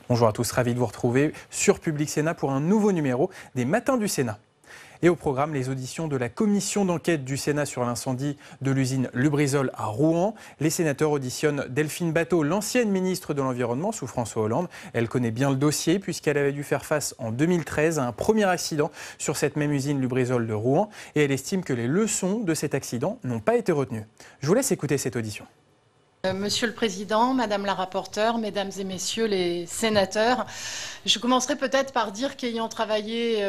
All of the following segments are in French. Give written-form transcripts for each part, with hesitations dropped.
Bonjour à tous, ravi de vous retrouver sur Public Sénat pour un nouveau numéro des Matins du Sénat. Et au programme, les auditions de la commission d'enquête du Sénat sur l'incendie de l'usine Lubrizol à Rouen. Les sénateurs auditionnent Delphine Batho, l'ancienne ministre de l'Environnement sous François Hollande. Elle connaît bien le dossier puisqu'elle avait dû faire face en 2013 à un premier accident sur cette même usine Lubrizol de Rouen. Et elle estime que les leçons de cet accident n'ont pas été retenues. Je vous laisse écouter cette audition. Monsieur le Président, Madame la rapporteure, Mesdames et Messieurs les sénateurs, je commencerai peut-être par dire qu'ayant travaillé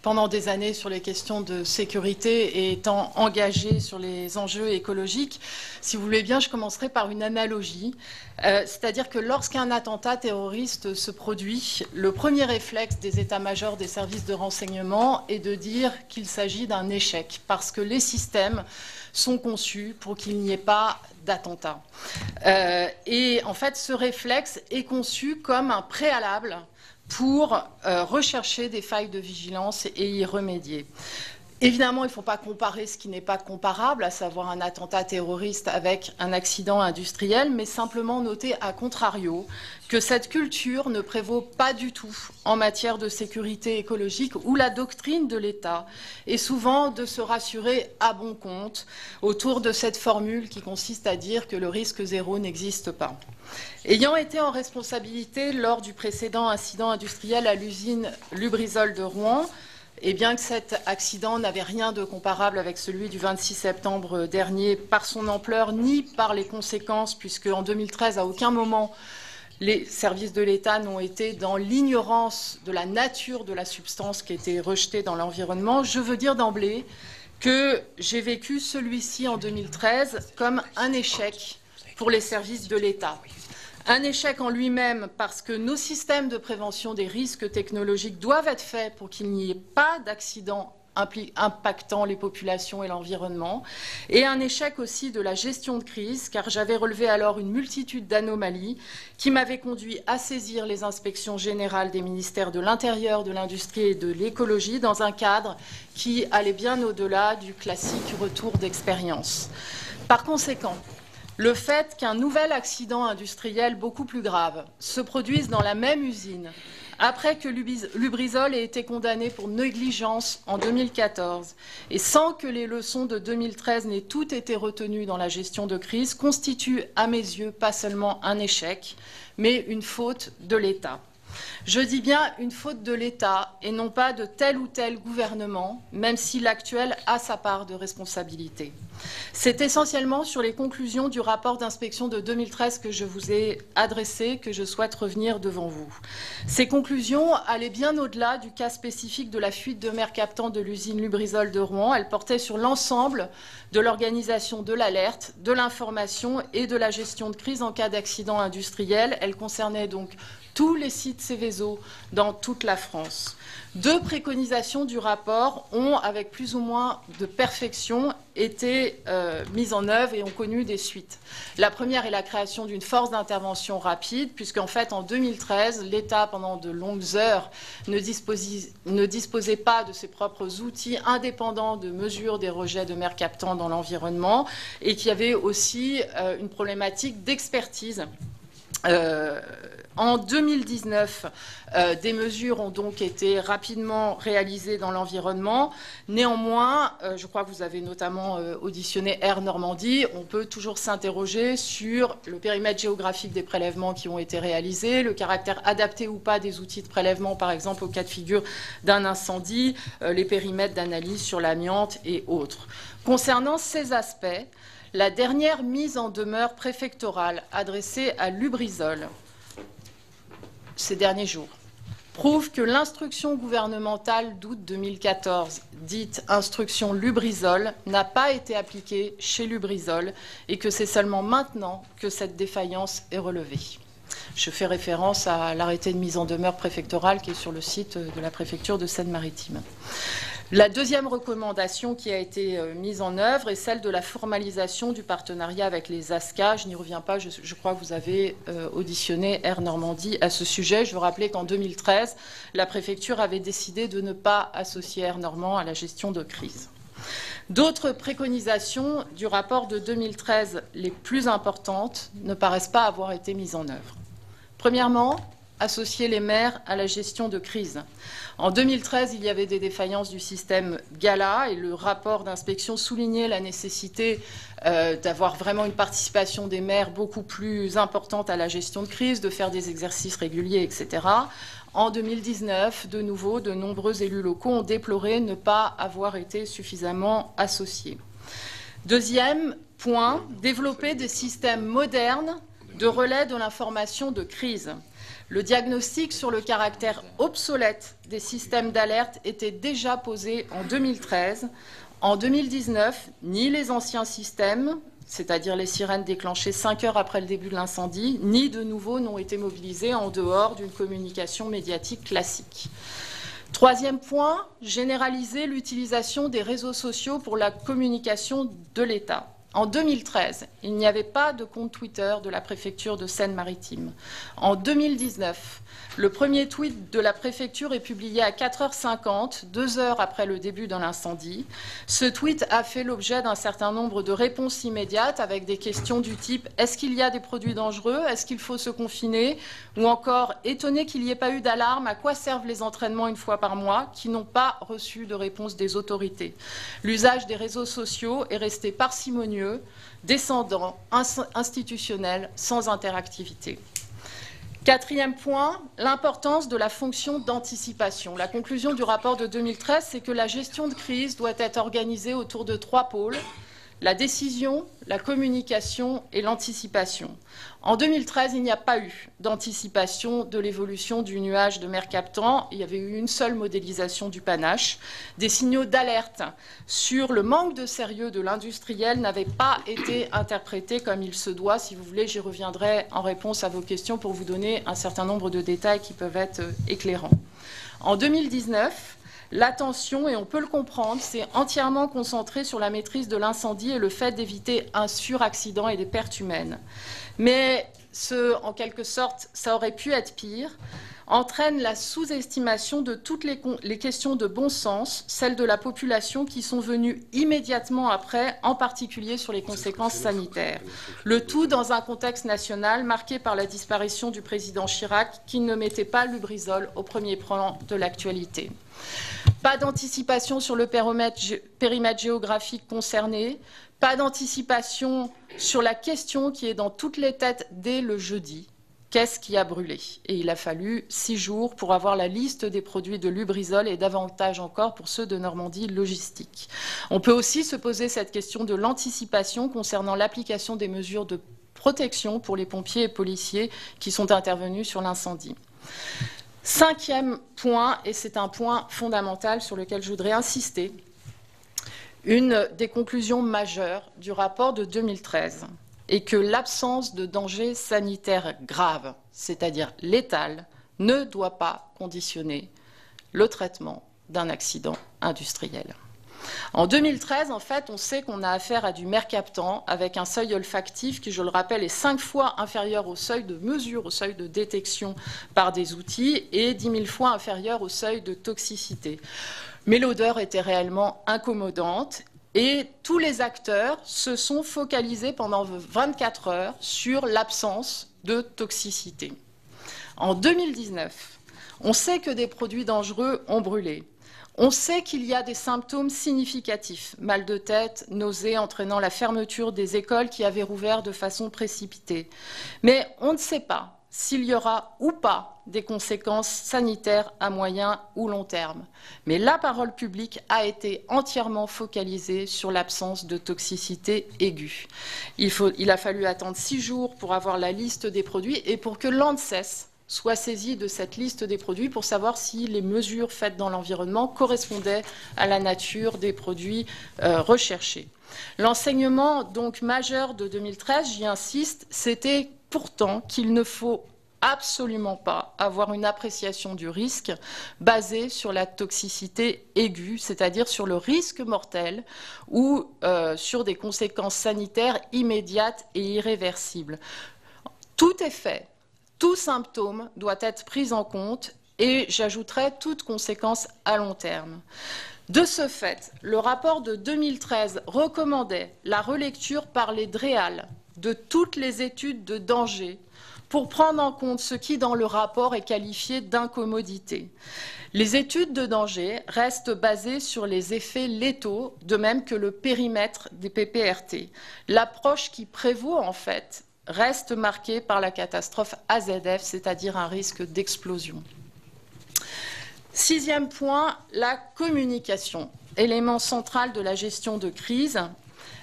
pendant des années sur les questions de sécurité et étant engagée sur les enjeux écologiques, si vous voulez bien, je commencerai par une analogie. C'est-à-dire que lorsqu'un attentat terroriste se produit, le premier réflexe des états-majors des services de renseignement est de dire qu'il s'agit d'un échec, parce que les systèmes sont conçus pour qu'il n'y ait pas d'attentat. Et en fait, ce réflexe est conçu comme un préalable pour rechercher des failles de vigilance et y remédier. Évidemment, il ne faut pas comparer ce qui n'est pas comparable, à savoir un attentat terroriste avec un accident industriel, mais simplement noter à contrario que cette culture ne prévaut pas du tout en matière de sécurité écologique où la doctrine de l'État est souvent de se rassurer à bon compte autour de cette formule qui consiste à dire que le risque zéro n'existe pas. Ayant été en responsabilité lors du précédent incident industriel à l'usine Lubrizol de Rouen, et bien que cet accident n'avait rien de comparable avec celui du 26 septembre dernier par son ampleur ni par les conséquences, puisque en 2013, à aucun moment, les services de l'État n'ont été dans l'ignorance de la nature de la substance qui était rejetée dans l'environnement, je veux dire d'emblée que j'ai vécu celui-ci en 2013 comme un échec pour les services de l'État. Un échec en lui-même parce que nos systèmes de prévention des risques technologiques doivent être faits pour qu'il n'y ait pas d'accidents impactant les populations et l'environnement. Et un échec aussi de la gestion de crise, car j'avais relevé alors une multitude d'anomalies qui m'avaient conduit à saisir les inspections générales des ministères de l'Intérieur, de l'Industrie et de l'Écologie dans un cadre qui allait bien au-delà du classique retour d'expérience. Par conséquent, le fait qu'un nouvel accident industriel beaucoup plus grave se produise dans la même usine, après que Lubrizol ait été condamné pour négligence en 2014, et sans que les leçons de 2013 n'aient toutes été retenues dans la gestion de crise, constitue à mes yeux pas seulement un échec, mais une faute de l'État. Je dis bien une faute de l'État et non pas de tel ou tel gouvernement, même si l'actuel a sa part de responsabilité. C'est essentiellement sur les conclusions du rapport d'inspection de 2013 que je vous ai adressé que je souhaite revenir devant vous. Ces conclusions allaient bien au-delà du cas spécifique de la fuite de mer captant de l'usine Lubrizol de Rouen. Elles portaient sur l'ensemble de l'organisation de l'alerte, de l'information et de la gestion de crise en cas d'accident industriel. Elles concernaient donc tous les sites Seveso dans toute la France. Deux préconisations du rapport ont, avec plus ou moins de perfection, été mises en œuvre et ont connu des suites. La première est la création d'une force d'intervention rapide, puisqu'en fait, en 2013, l'État, pendant de longues heures, ne disposait pas de ses propres outils indépendants de mesure des rejets de mer captant dans l'environnement et qu'il y avait aussi une problématique d'expertise. En 2019, des mesures ont donc été rapidement réalisées dans l'environnement. Néanmoins, je crois que vous avez notamment auditionné Air Normandie, on peut toujours s'interroger sur le périmètre géographique des prélèvements qui ont été réalisés, le caractère adapté ou pas des outils de prélèvement, par exemple au cas de figure d'un incendie, les périmètres d'analyse sur l'amiante et autres. Concernant ces aspects, la dernière mise en demeure préfectorale adressée à Lubrizol ces derniers jours prouve que l'instruction gouvernementale d'août 2014, dite instruction Lubrizol, n'a pas été appliquée chez Lubrizol et que c'est seulement maintenant que cette défaillance est relevée. Je fais référence à l'arrêté de mise en demeure préfectorale qui est sur le site de la préfecture de Seine-Maritime. La deuxième recommandation qui a été mise en œuvre est celle de la formalisation du partenariat avec les ASCA. Je n'y reviens pas, je crois que vous avez auditionné Air Normandie à ce sujet. Je veux rappeler qu'en 2013, la préfecture avait décidé de ne pas associer Air Normand à la gestion de crise. D'autres préconisations du rapport de 2013, les plus importantes, ne paraissent pas avoir été mises en œuvre. Premièrement, associer les maires à la gestion de crise. En 2013, il y avait des défaillances du système Gala et le rapport d'inspection soulignait la nécessité d'avoir vraiment une participation des maires beaucoup plus importante à la gestion de crise, de faire des exercices réguliers, etc. En 2019, de nouveau, de nombreux élus locaux ont déploré ne pas avoir été suffisamment associés. Deuxième point, développer des systèmes modernes de relais de l'information de crise. Le diagnostic sur le caractère obsolète des systèmes d'alerte était déjà posé en 2013. En 2019, ni les anciens systèmes, c'est-à-dire les sirènes déclenchées 5 heures après le début de l'incendie, ni de nouveaux n'ont été mobilisés en dehors d'une communication médiatique classique. Troisième point, généraliser l'utilisation des réseaux sociaux pour la communication de l'État. En 2013, il n'y avait pas de compte Twitter de la préfecture de Seine-Maritime. En 2019, le premier tweet de la préfecture est publié à 4h50, 2 heures après le début de l'incendie. Ce tweet a fait l'objet d'un certain nombre de réponses immédiates avec des questions du type « Est-ce qu'il y a des produits dangereux ? Est-ce qu'il faut se confiner ?» ou encore « Étonné qu'il n'y ait pas eu d'alarme, à quoi servent les entraînements une fois par mois ?» qui n'ont pas reçu de réponse des autorités. L'usage des réseaux sociaux est resté parcimonieux, descendant, institutionnel, sans interactivité. Quatrième point, l'importance de la fonction d'anticipation. La conclusion du rapport de 2013, c'est que la gestion de crise doit être organisée autour de 3 pôles, la décision, la communication et l'anticipation. En 2013, il n'y a pas eu d'anticipation de l'évolution du nuage de mer captant. Il y avait eu une seule modélisation du panache. Des signaux d'alerte sur le manque de sérieux de l'industriel n'avaient pas été interprétés comme il se doit. Si vous voulez, j'y reviendrai en réponse à vos questions pour vous donner un certain nombre de détails qui peuvent être éclairants. En 2019, l'attention, et on peut le comprendre, s'est entièrement concentrée sur la maîtrise de l'incendie et le fait d'éviter un suraccident et des pertes humaines. Mais en quelque sorte, ça aurait pu être pire, entraîne la sous-estimation de toutes les questions de bon sens, celles de la population qui sont venues immédiatement après, en particulier sur les conséquences sanitaires. Le tout dans un contexte national marqué par la disparition du président Chirac, qui ne mettait pas Lubrizol au premier plan de l'actualité. Pas d'anticipation sur le périmètre géographique concerné, pas d'anticipation sur la question qui est dans toutes les têtes dès le jeudi. Qu'est-ce qui a brûlé? Et il a fallu 6 jours pour avoir la liste des produits de Lubrizol et davantage encore pour ceux de Normandie Logistique. On peut aussi se poser cette question de l'anticipation concernant l'application des mesures de protection pour les pompiers et policiers qui sont intervenus sur l'incendie. 5e point, et c'est un point fondamental sur lequel je voudrais insister, une des conclusions majeures du rapport de 2013 est que l'absence de danger sanitaire grave, c'est-à-dire létal, ne doit pas conditionner le traitement d'un accident industriel. En 2013, en fait, on sait qu'on a affaire à du mercaptan avec un seuil olfactif qui, je le rappelle, est 5 fois inférieur au seuil de mesure, au seuil de détection par des outils et 10 000 fois inférieur au seuil de toxicité. Mais l'odeur était réellement incommodante et tous les acteurs se sont focalisés pendant 24 heures sur l'absence de toxicité. En 2019, on sait que des produits dangereux ont brûlé. On sait qu'il y a des symptômes significatifs, mal de tête, nausées entraînant la fermeture des écoles qui avaient rouvert de façon précipitée. Mais on ne sait pas s'il y aura ou pas des conséquences sanitaires à moyen ou long terme. Mais la parole publique a été entièrement focalisée sur l'absence de toxicité aiguë. Il a fallu attendre 6 jours pour avoir la liste des produits et pour que l'ANSES soit saisi de cette liste des produits pour savoir si les mesures faites dans l'environnement correspondaient à la nature des produits recherchés. L'enseignement donc majeur de 2013, j'y insiste, c'était pourtant qu'il ne faut absolument pas avoir une appréciation du risque basée sur la toxicité aiguë, c'est-à-dire sur le risque mortel ou sur des conséquences sanitaires immédiates et irréversibles. Tout est fait. Tout symptôme doit être pris en compte et j'ajouterai toute conséquence à long terme. De ce fait, le rapport de 2013 recommandait la relecture par les DREAL de toutes les études de danger pour prendre en compte ce qui, dans le rapport, est qualifié d'incommodité. Les études de danger restent basées sur les effets létaux, de même que le périmètre des PPRT. L'approche qui prévaut, en fait, reste marquée par la catastrophe AZF, c'est-à-dire un risque d'explosion. 6e point, la communication, élément central de la gestion de crise.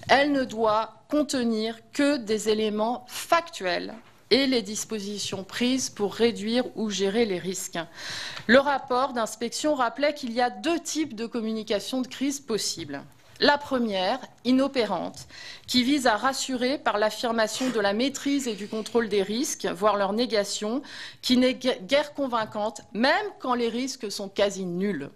Elle ne doit contenir que des éléments factuels et les dispositions prises pour réduire ou gérer les risques. Le rapport d'inspection rappelait qu'il y a 2 types de communication de crise possibles. La première, inopérante, qui vise à rassurer par l'affirmation de la maîtrise et du contrôle des risques, voire leur négation, qui n'est guère convaincante, même quand les risques sont quasi nuls.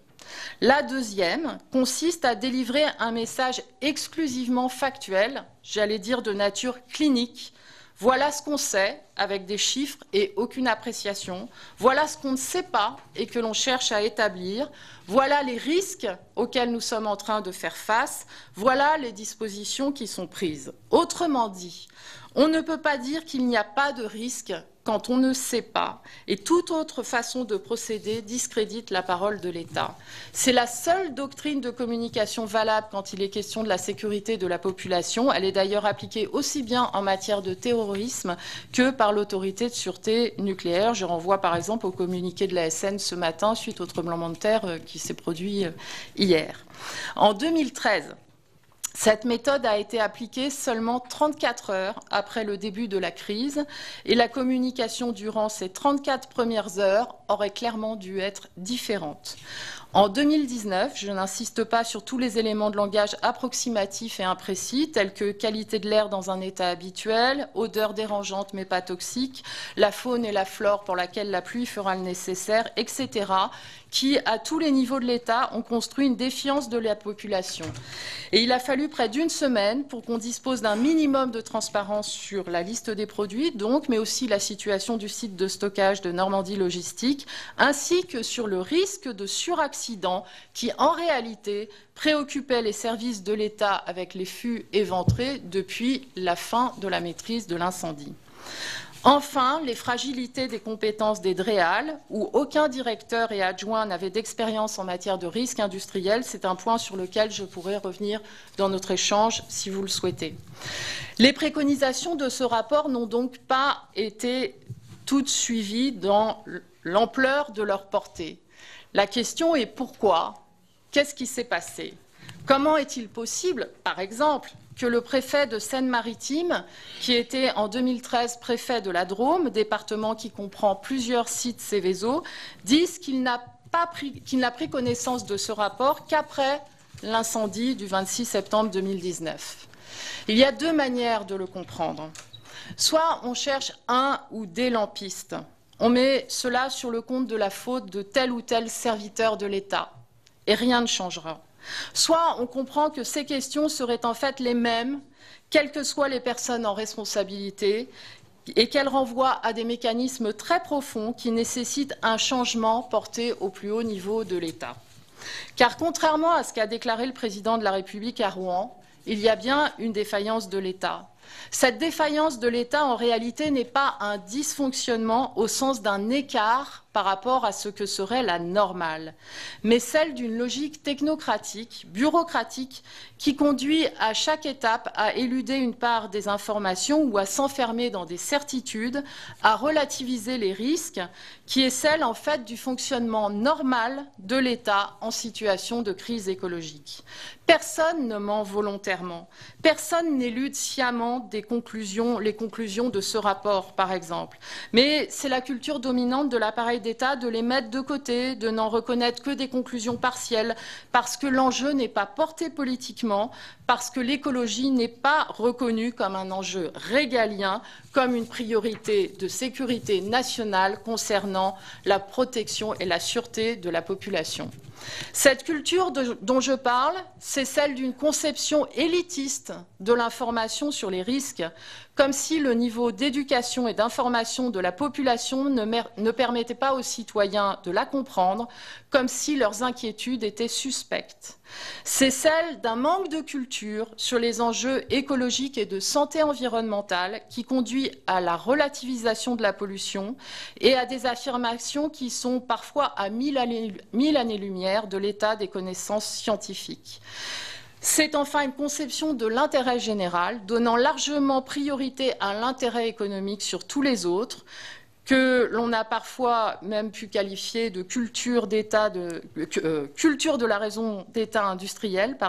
La deuxième consiste à délivrer un message exclusivement factuel, j'allais dire de nature clinique. Voilà ce qu'on sait, avec des chiffres et aucune appréciation. Voilà ce qu'on ne sait pas et que l'on cherche à établir. Voilà les risques auxquels nous sommes en train de faire face. Voilà les dispositions qui sont prises. Autrement dit, on ne peut pas dire qu'il n'y a pas de risque quand on ne sait pas. Et toute autre façon de procéder discrédite la parole de l'État. C'est la seule doctrine de communication valable quand il est question de la sécurité de la population. Elle est d'ailleurs appliquée aussi bien en matière de terrorisme que par l'autorité de sûreté nucléaire. Je renvoie par exemple au communiqué de la SN ce matin suite au tremblement de terre qui s'est produit hier. En 2013, cette méthode a été appliquée seulement 34 heures après le début de la crise et la communication durant ces 34 premières heures aurait clairement dû être différente. En 2019, je n'insiste pas sur tous les éléments de langage approximatifs et imprécis, tels que qualité de l'air dans un état habituel, odeur dérangeante mais pas toxique, la faune et la flore pour laquelle la pluie fera le nécessaire, etc., qui, à tous les niveaux de l'État, ont construit une défiance de la population. Et il a fallu près d'une semaine pour qu'on dispose d'un minimum de transparence sur la liste des produits, donc, mais aussi la situation du site de stockage de Normandie Logistique, ainsi que sur le risque de suraccident qui, en réalité, préoccupait les services de l'État avec les fûts éventrés depuis la fin de la maîtrise de l'incendie. Enfin, les fragilités des compétences des DREAL, où aucun directeur et adjoint n'avait d'expérience en matière de risque industriel, c'est un point sur lequel je pourrais revenir dans notre échange si vous le souhaitez. Les préconisations de ce rapport n'ont donc pas été toutes suivies dans l'ampleur de leur portée. La question est pourquoi? Qu'est-ce qui s'est passé? Comment est-il possible, par exemple, que le préfet de Seine-Maritime, qui était en 2013 préfet de la Drôme, département qui comprend plusieurs sites Seveso, dise qu'il n'a pris connaissance de ce rapport qu'après l'incendie du 26 septembre 2019. Il y a 2 manières de le comprendre. Soit on cherche un ou des lampistes. On met cela sur le compte de la faute de tel ou tel serviteur de l'État. Et rien ne changera. Soit on comprend que ces questions seraient en fait les mêmes, quelles que soient les personnes en responsabilité, et qu'elles renvoient à des mécanismes très profonds qui nécessitent un changement porté au plus haut niveau de l'État. Car contrairement à ce qu'a déclaré le président de la République à Rouen, il y a bien une défaillance de l'État. Cette défaillance de l'État, en réalité, n'est pas un dysfonctionnement au sens d'un écart par rapport à ce que serait la normale, mais celle d'une logique technocratique, bureaucratique, qui conduit à chaque étape à éluder une part des informations ou à s'enfermer dans des certitudes, à relativiser les risques, qui est celle, en fait, du fonctionnement normal de l'État en situation de crise écologique. Personne ne ment volontairement. Personne n'élude sciemment les conclusions de ce rapport, par exemple. Mais c'est la culture dominante de l'appareil d'État de les mettre de côté, de n'en reconnaître que des conclusions partielles, parce que l'enjeu n'est pas porté politiquement, parce que l'écologie n'est pas reconnue comme un enjeu régalien, comme une priorité de sécurité nationale concernant la protection et la sûreté de la population. Cette culture dont je parle, c'est celle d'une conception élitiste de l'information sur les risques, comme si le niveau d'éducation et d'information de la population ne permettait pas aux citoyens de la comprendre, comme si leurs inquiétudes étaient suspectes. C'est celle d'un manque de culture sur les enjeux écologiques et de santé environnementale qui conduit à la relativisation de la pollution et à des affirmations qui sont parfois à 1000 années-lumière de l'état des connaissances scientifiques. C'est enfin une conception de l'intérêt général, donnant largement priorité à l'intérêt économique sur tous les autres, que l'on a parfois même pu qualifier de culture de la raison d'État industrielle,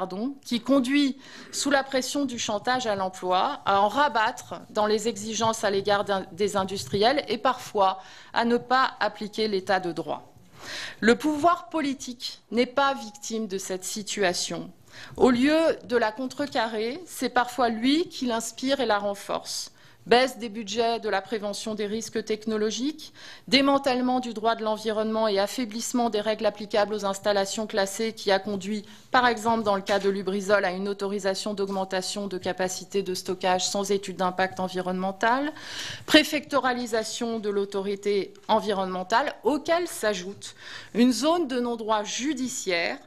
qui conduit, sous la pression du chantage à l'emploi, à en rabattre dans les exigences à l'égard des industriels et parfois à ne pas appliquer l'État de droit. Le pouvoir politique n'est pas victime de cette situation. Au lieu de la contrecarrer, c'est parfois lui qui l'inspire et la renforce. Baisse des budgets de la prévention des risques technologiques, démantèlement du droit de l'environnement et affaiblissement des règles applicables aux installations classées qui a conduit, par exemple dans le cas de Lubrizol, à une autorisation d'augmentation de capacité de stockage sans étude d'impact environnemental, préfectoralisation de l'autorité environnementale, auquel s'ajoute une zone de non-droit judiciaire,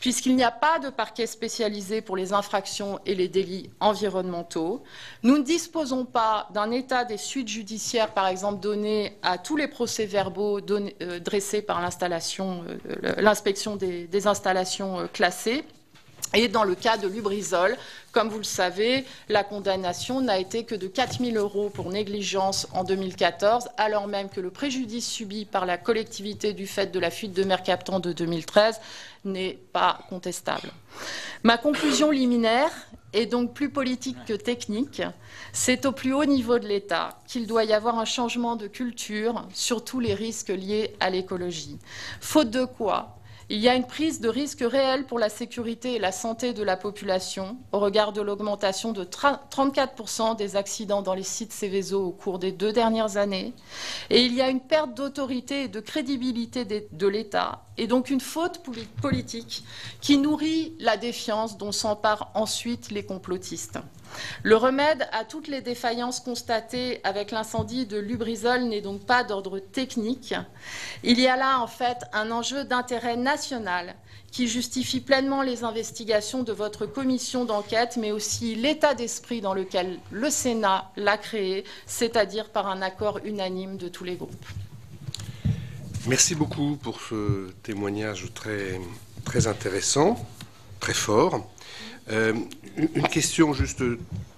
puisqu'il n'y a pas de parquet spécialisé pour les infractions et les délits environnementaux. Nous ne disposons pas d'un état des suites judiciaires, par exemple, donné à tous les procès-verbaux dressés par l'inspection des installations classées. Et dans le cas de Lubrizol, comme vous le savez, la condamnation n'a été que de 4 000 € pour négligence en 2014, alors même que le préjudice subi par la collectivité du fait de la fuite de Mercaptan de 2013 n'est pas contestable. Ma conclusion liminaire est donc plus politique que technique. C'est au plus haut niveau de l'État qu'il doit y avoir un changement de culture sur tous les risques liés à l'écologie. Faute de quoi, il y a une prise de risque réelle pour la sécurité et la santé de la population au regard de l'augmentation de 34% des accidents dans les sites Seveso au cours des 2 dernières années. Et il y a une perte d'autorité et de crédibilité de l'État et donc une faute politique qui nourrit la défiance dont s'emparent ensuite les complotistes. Le remède à toutes les défaillances constatées avec l'incendie de Lubrizol n'est donc pas d'ordre technique. Il y a là en fait un enjeu d'intérêt national qui justifie pleinement les investigations de votre commission d'enquête, mais aussi l'état d'esprit dans lequel le Sénat l'a créé, c'est-à-dire par un accord unanime de tous les groupes. Merci beaucoup pour ce témoignage très intéressant, très fort. Une question juste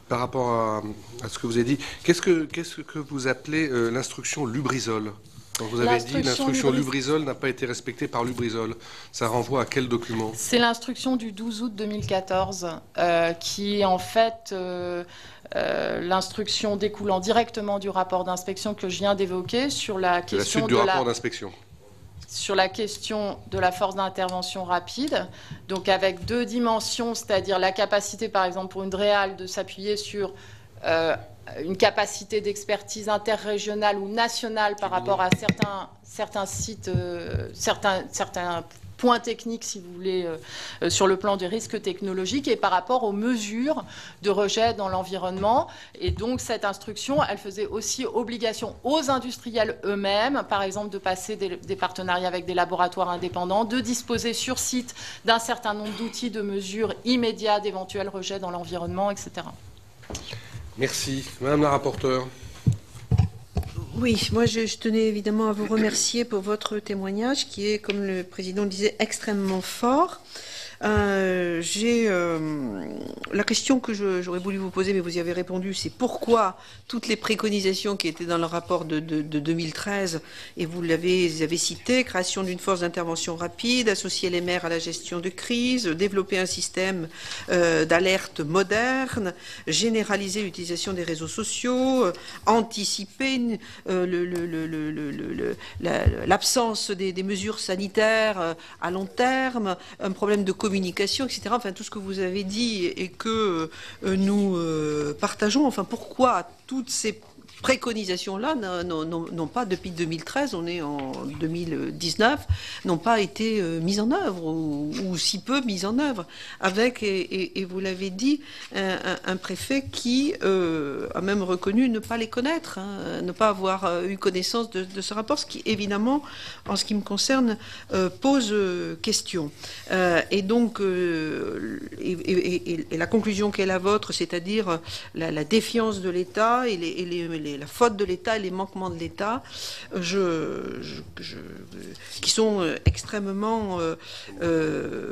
par rapport à ce que vous avez dit. Qu'est-ce que vous appelez l'instruction Lubrizol ? Quand vous avez dit l'instruction Lubrizol n'a pas été respectée par Lubrizol, ça renvoie à quel document ? C'est l'instruction du 12 août 2014 qui est en fait l'instruction découlant directement du rapport d'inspection que je viens d'évoquer sur la question la suite du rapport d'inspection. Sur la question de la force d'intervention rapide, donc avec 2 dimensions, c'est-à-dire la capacité, par exemple, pour une DREAL de s'appuyer sur une capacité d'expertise interrégionale ou nationale par rapport à certains sites, certains points techniques, si vous voulez, sur le plan des risques technologiques et par rapport aux mesures de rejet dans l'environnement. Et donc, cette instruction, elle faisait aussi obligation aux industriels eux-mêmes, par exemple, de passer des partenariats avec des laboratoires indépendants, de disposer sur site d'un certain nombre d'outils de mesure immédiat d'éventuels rejets dans l'environnement, etc. Merci. Madame la rapporteure. Oui, moi je tenais évidemment à vous remercier pour votre témoignage qui est, comme le président le disait, extrêmement fort. J'ai la question que j'aurais voulu vous poser, mais vous y avez répondu, c'est pourquoi toutes les préconisations qui étaient dans le rapport de 2013, et vous avez cité, création d'une force d'intervention rapide, associer les maires à la gestion de crise, développer un système d'alerte moderne, généraliser l'utilisation des réseaux sociaux, anticiper l'absence des mesures sanitaires à long terme, un problème de communication, etc. Enfin, tout ce que vous avez dit et que nous partageons. Enfin, pourquoi toutes ces préconisations-là n'ont pas, depuis 2013, on est en 2019, n'ont pas été mises en œuvre, ou si peu mises en œuvre, avec, et vous l'avez dit, un préfet qui a même reconnu ne pas les connaître, hein, ne pas avoir eu connaissance de ce rapport, ce qui, évidemment, en ce qui me concerne, pose question. Et donc, et la conclusion qui est la vôtre, c'est-à-dire la défiance de l'État et la faute de l'État et les manquements de l'État, qui sont extrêmement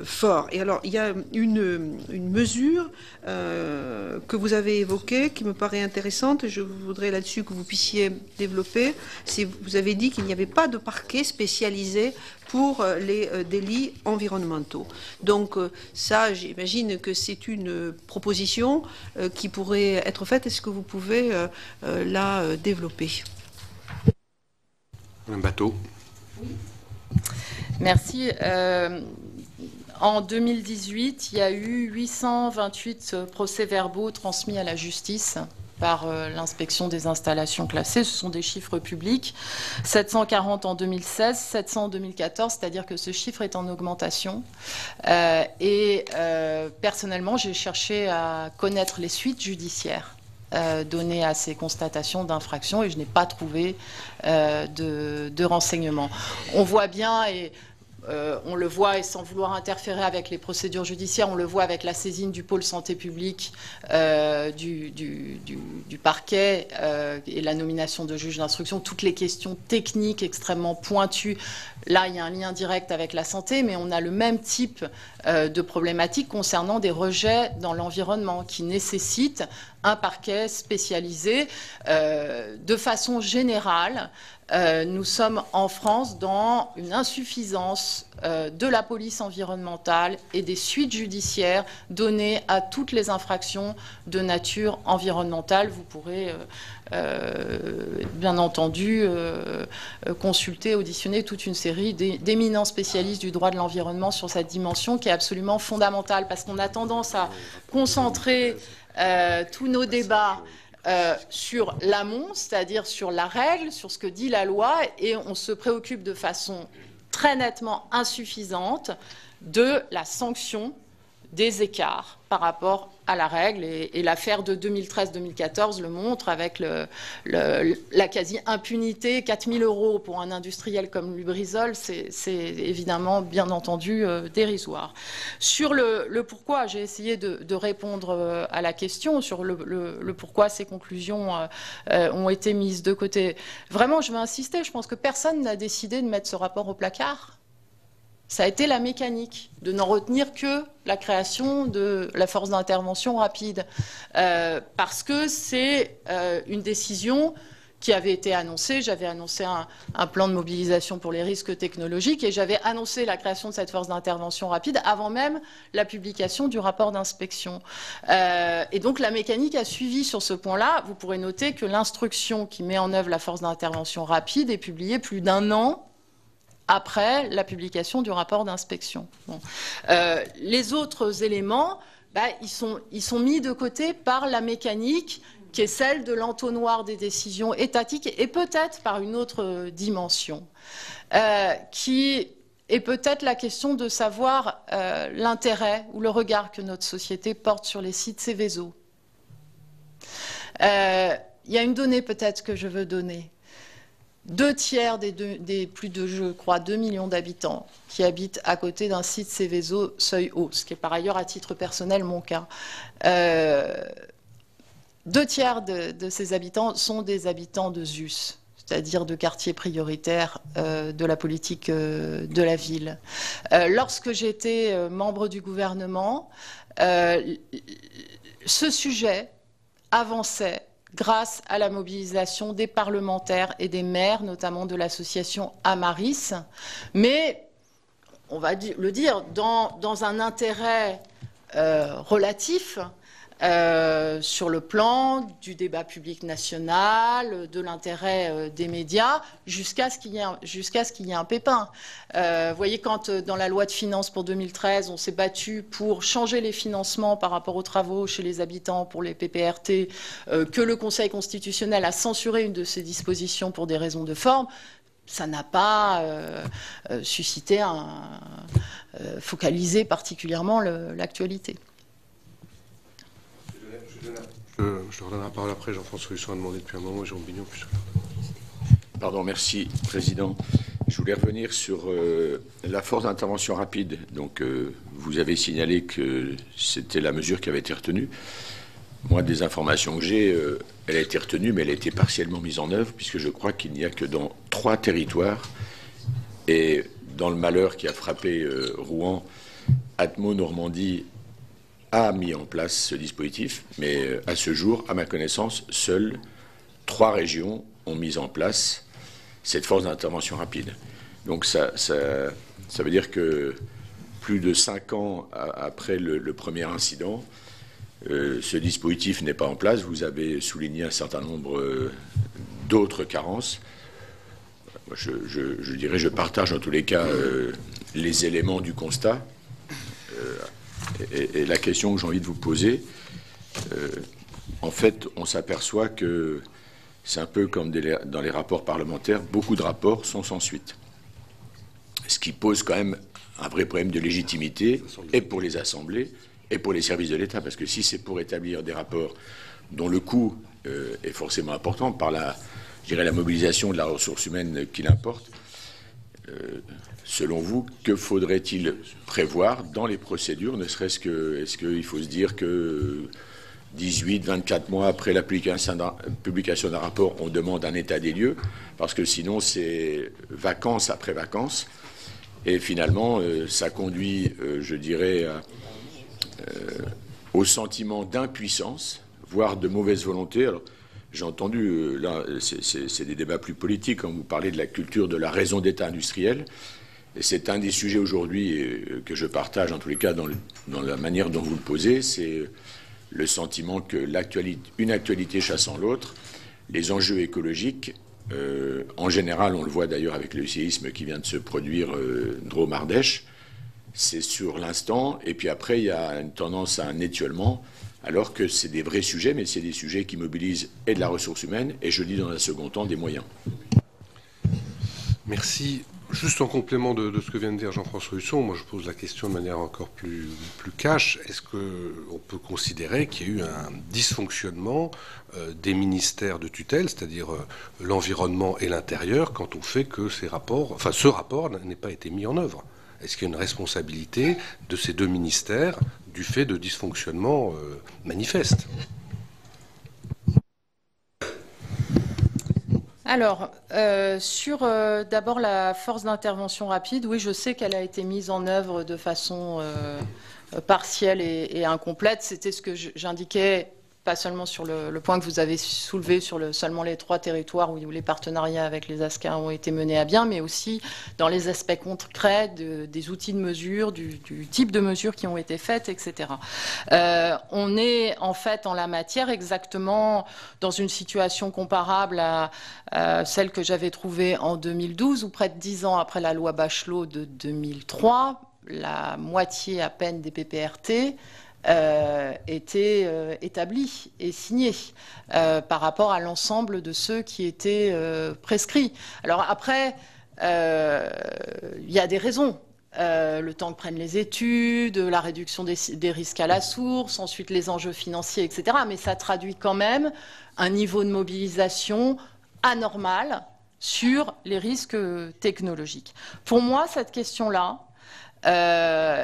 forts. Et alors, il y a une mesure que vous avez évoquée qui me paraît intéressante, et je voudrais là-dessus que vous puissiez développer. Vous avez dit qu'il n'y avait pas de parquet spécialisé pour les délits environnementaux. Donc ça, j'imagine que c'est une proposition qui pourrait être faite. Est-ce que vous pouvez la développer? Un bateau. Merci. En 2018, il y a eu 828 procès-verbaux transmis à la justice par l'inspection des installations classées. Ce sont des chiffres publics. 740 en 2016, 700 en 2014, c'est-à-dire que ce chiffre est en augmentation. Personnellement, j'ai cherché à connaître les suites judiciaires données à ces constatations d'infraction et je n'ai pas trouvé de renseignements. On voit bien, et on le voit, et sans vouloir interférer avec les procédures judiciaires, on le voit avec la saisine du pôle santé publique du parquet et la nomination de juges d'instruction, toutes les questions techniques extrêmement pointues. Là, il y a un lien direct avec la santé, mais on a le même type de problématique concernant des rejets dans l'environnement qui nécessitent un parquet spécialisé. De façon générale, nous sommes en France dans une insuffisance de la police environnementale et des suites judiciaires données à toutes les infractions de nature environnementale. Vous pourrez bien entendu consulter, auditionner toute une série d'éminents spécialistes du droit de l'environnement sur cette dimension qui est absolument fondamentale, parce qu'on a tendance à concentrer tous nos débats sur l'amont, c'est-à-dire sur la règle, sur ce que dit la loi, et on se préoccupe de façon très nettement insuffisante de la sanction des écarts par rapport à la règle. Et l'affaire de 2013-2014 le montre, avec la quasi-impunité. 4 000 € pour un industriel comme Lubrizol, c'est évidemment, bien entendu, dérisoire. Sur le pourquoi, j'ai essayé de répondre à la question, sur le pourquoi ces conclusions ont été mises de côté. Vraiment, je veux insister, je pense que personne n'a décidé de mettre ce rapport au placard. Ça a été la mécanique, de n'en retenir que la création de la force d'intervention rapide. Parce que c'est une décision qui avait été annoncée. J'avais annoncé un plan de mobilisation pour les risques technologiques et j'avais annoncé la création de cette force d'intervention rapide avant même la publication du rapport d'inspection. Et donc la mécanique a suivi sur ce point-là. Vous pourrez noter que l'instruction qui met en œuvre la force d'intervention rapide est publiée plus d'1 an après la publication du rapport d'inspection. Bon. Les autres éléments, ils sont mis de côté par la mécanique qui est celle de l'entonnoir des décisions étatiques et peut-être par une autre dimension, qui est peut-être la question de savoir l'intérêt ou le regard que notre société porte sur les sites Seveso. Il y a une donnée peut-être que je veux donner. 2 tiers des plus de, je crois, 2 millions d'habitants qui habitent à côté d'un site Seveso seuil haut, ce qui est par ailleurs à titre personnel mon cas. 2 tiers de ces habitants sont des habitants de ZUS, c'est-à-dire de quartiers prioritaires de la politique de la ville. Lorsque j'étais membre du gouvernement, ce sujet avançait grâce à la mobilisation des parlementaires et des maires, notamment de l'association Amaris, mais, on va le dire, dans un intérêt relatif, sur le plan du débat public national, de l'intérêt des médias, jusqu'à ce qu'il y ait un pépin. Vous voyez, quand dans la loi de finances pour 2013, on s'est battu pour changer les financements par rapport aux travaux chez les habitants pour les PPRT, que le Conseil constitutionnel a censuré une de ces dispositions pour des raisons de forme, ça n'a pas suscité focalisé particulièrement l'actualité. Je redonnerai la parole après. Jean-François Husson a demandé depuis un moment, Jérôme Bignon, puis Pardon, merci, Président. Je voulais revenir sur la force d'intervention rapide. Donc, vous avez signalé que c'était la mesure qui avait été retenue. Moi, des informations que j'ai, elle a été retenue, mais elle a été partiellement mise en œuvre, puisque je crois qu'il n'y a que dans 3 territoires. Et dans le malheur qui a frappé Rouen, Atmo Normandie a mis en place ce dispositif, mais à ce jour, à ma connaissance, seules 3 régions ont mis en place cette force d'intervention rapide. Donc ça veut dire que plus de 5 ans après le premier incident, ce dispositif n'est pas en place. Vous avez souligné un certain nombre d'autres carences. Je dirais, je partage en tous les cas les éléments du constat. Et la question que j'ai envie de vous poser, en fait, on s'aperçoit que c'est un peu comme dans les rapports parlementaires, beaucoup de rapports sont sans suite. Ce qui pose quand même un vrai problème de légitimité, et pour les assemblées, et pour les services de l'État. Parce que si c'est pour établir des rapports dont le coût est forcément important, par la mobilisation de la ressource humaine qu'il importe, selon vous, que faudrait-il prévoir dans les procédures, ne serait-ce que, est-ce qu'il faut se dire que 18, 24 mois après la publication d'un rapport, on demande un état des lieux, parce que sinon c'est vacances après vacances, et finalement ça conduit, je dirais, au sentiment d'impuissance, voire de mauvaise volonté. Alors, j'ai entendu, là, c'est des débats plus politiques, quand vous parlez de la culture de la raison d'État industrielle. Et c'est un des sujets aujourd'hui que je partage, en tous les cas, dans la manière dont vous le posez. C'est le sentiment que une actualité chassant l'autre, les enjeux écologiques, en général, on le voit d'ailleurs avec le séisme qui vient de se produire Drôme-Ardèche, c'est sur l'instant, et puis après, il y a une tendance à un étiolement, alors que c'est des vrais sujets, mais c'est des sujets qui mobilisent et de la ressource humaine, et je dis dans un second temps, des moyens. Merci. Juste en complément de ce que vient de dire Jean-François Husson, moi je pose la question de manière encore plus cash. Est-ce qu'on peut considérer qu'il y a eu un dysfonctionnement des ministères de tutelle, c'est-à-dire l'environnement et l'intérieur, quand on fait que ce rapport n'ait pas été mis en œuvre? Est-ce qu'il y a une responsabilité de ces 2 ministères du fait de dysfonctionnements manifestes? Alors, sur d'abord la force d'intervention rapide, oui, je sais qu'elle a été mise en œuvre de façon partielle et incomplète. C'était ce que j'indiquais, pas seulement sur le point que vous avez soulevé sur seulement les 3 territoires où les partenariats avec les ASCA ont été menés à bien, mais aussi dans les aspects concrets des outils de mesure, du type de mesures qui ont été faites, etc. On est en fait en la matière exactement dans une situation comparable à celle que j'avais trouvée en 2012, où près de 10 ans après la loi Bachelot de 2003, la moitié à peine des PPRT était établi et signé par rapport à l'ensemble de ceux qui étaient prescrits. Alors après, il y a des raisons. Le temps que prennent les études, la réduction des risques à la source, ensuite les enjeux financiers, etc. Mais ça traduit quand même un niveau de mobilisation anormal sur les risques technologiques. Pour moi, cette question-là,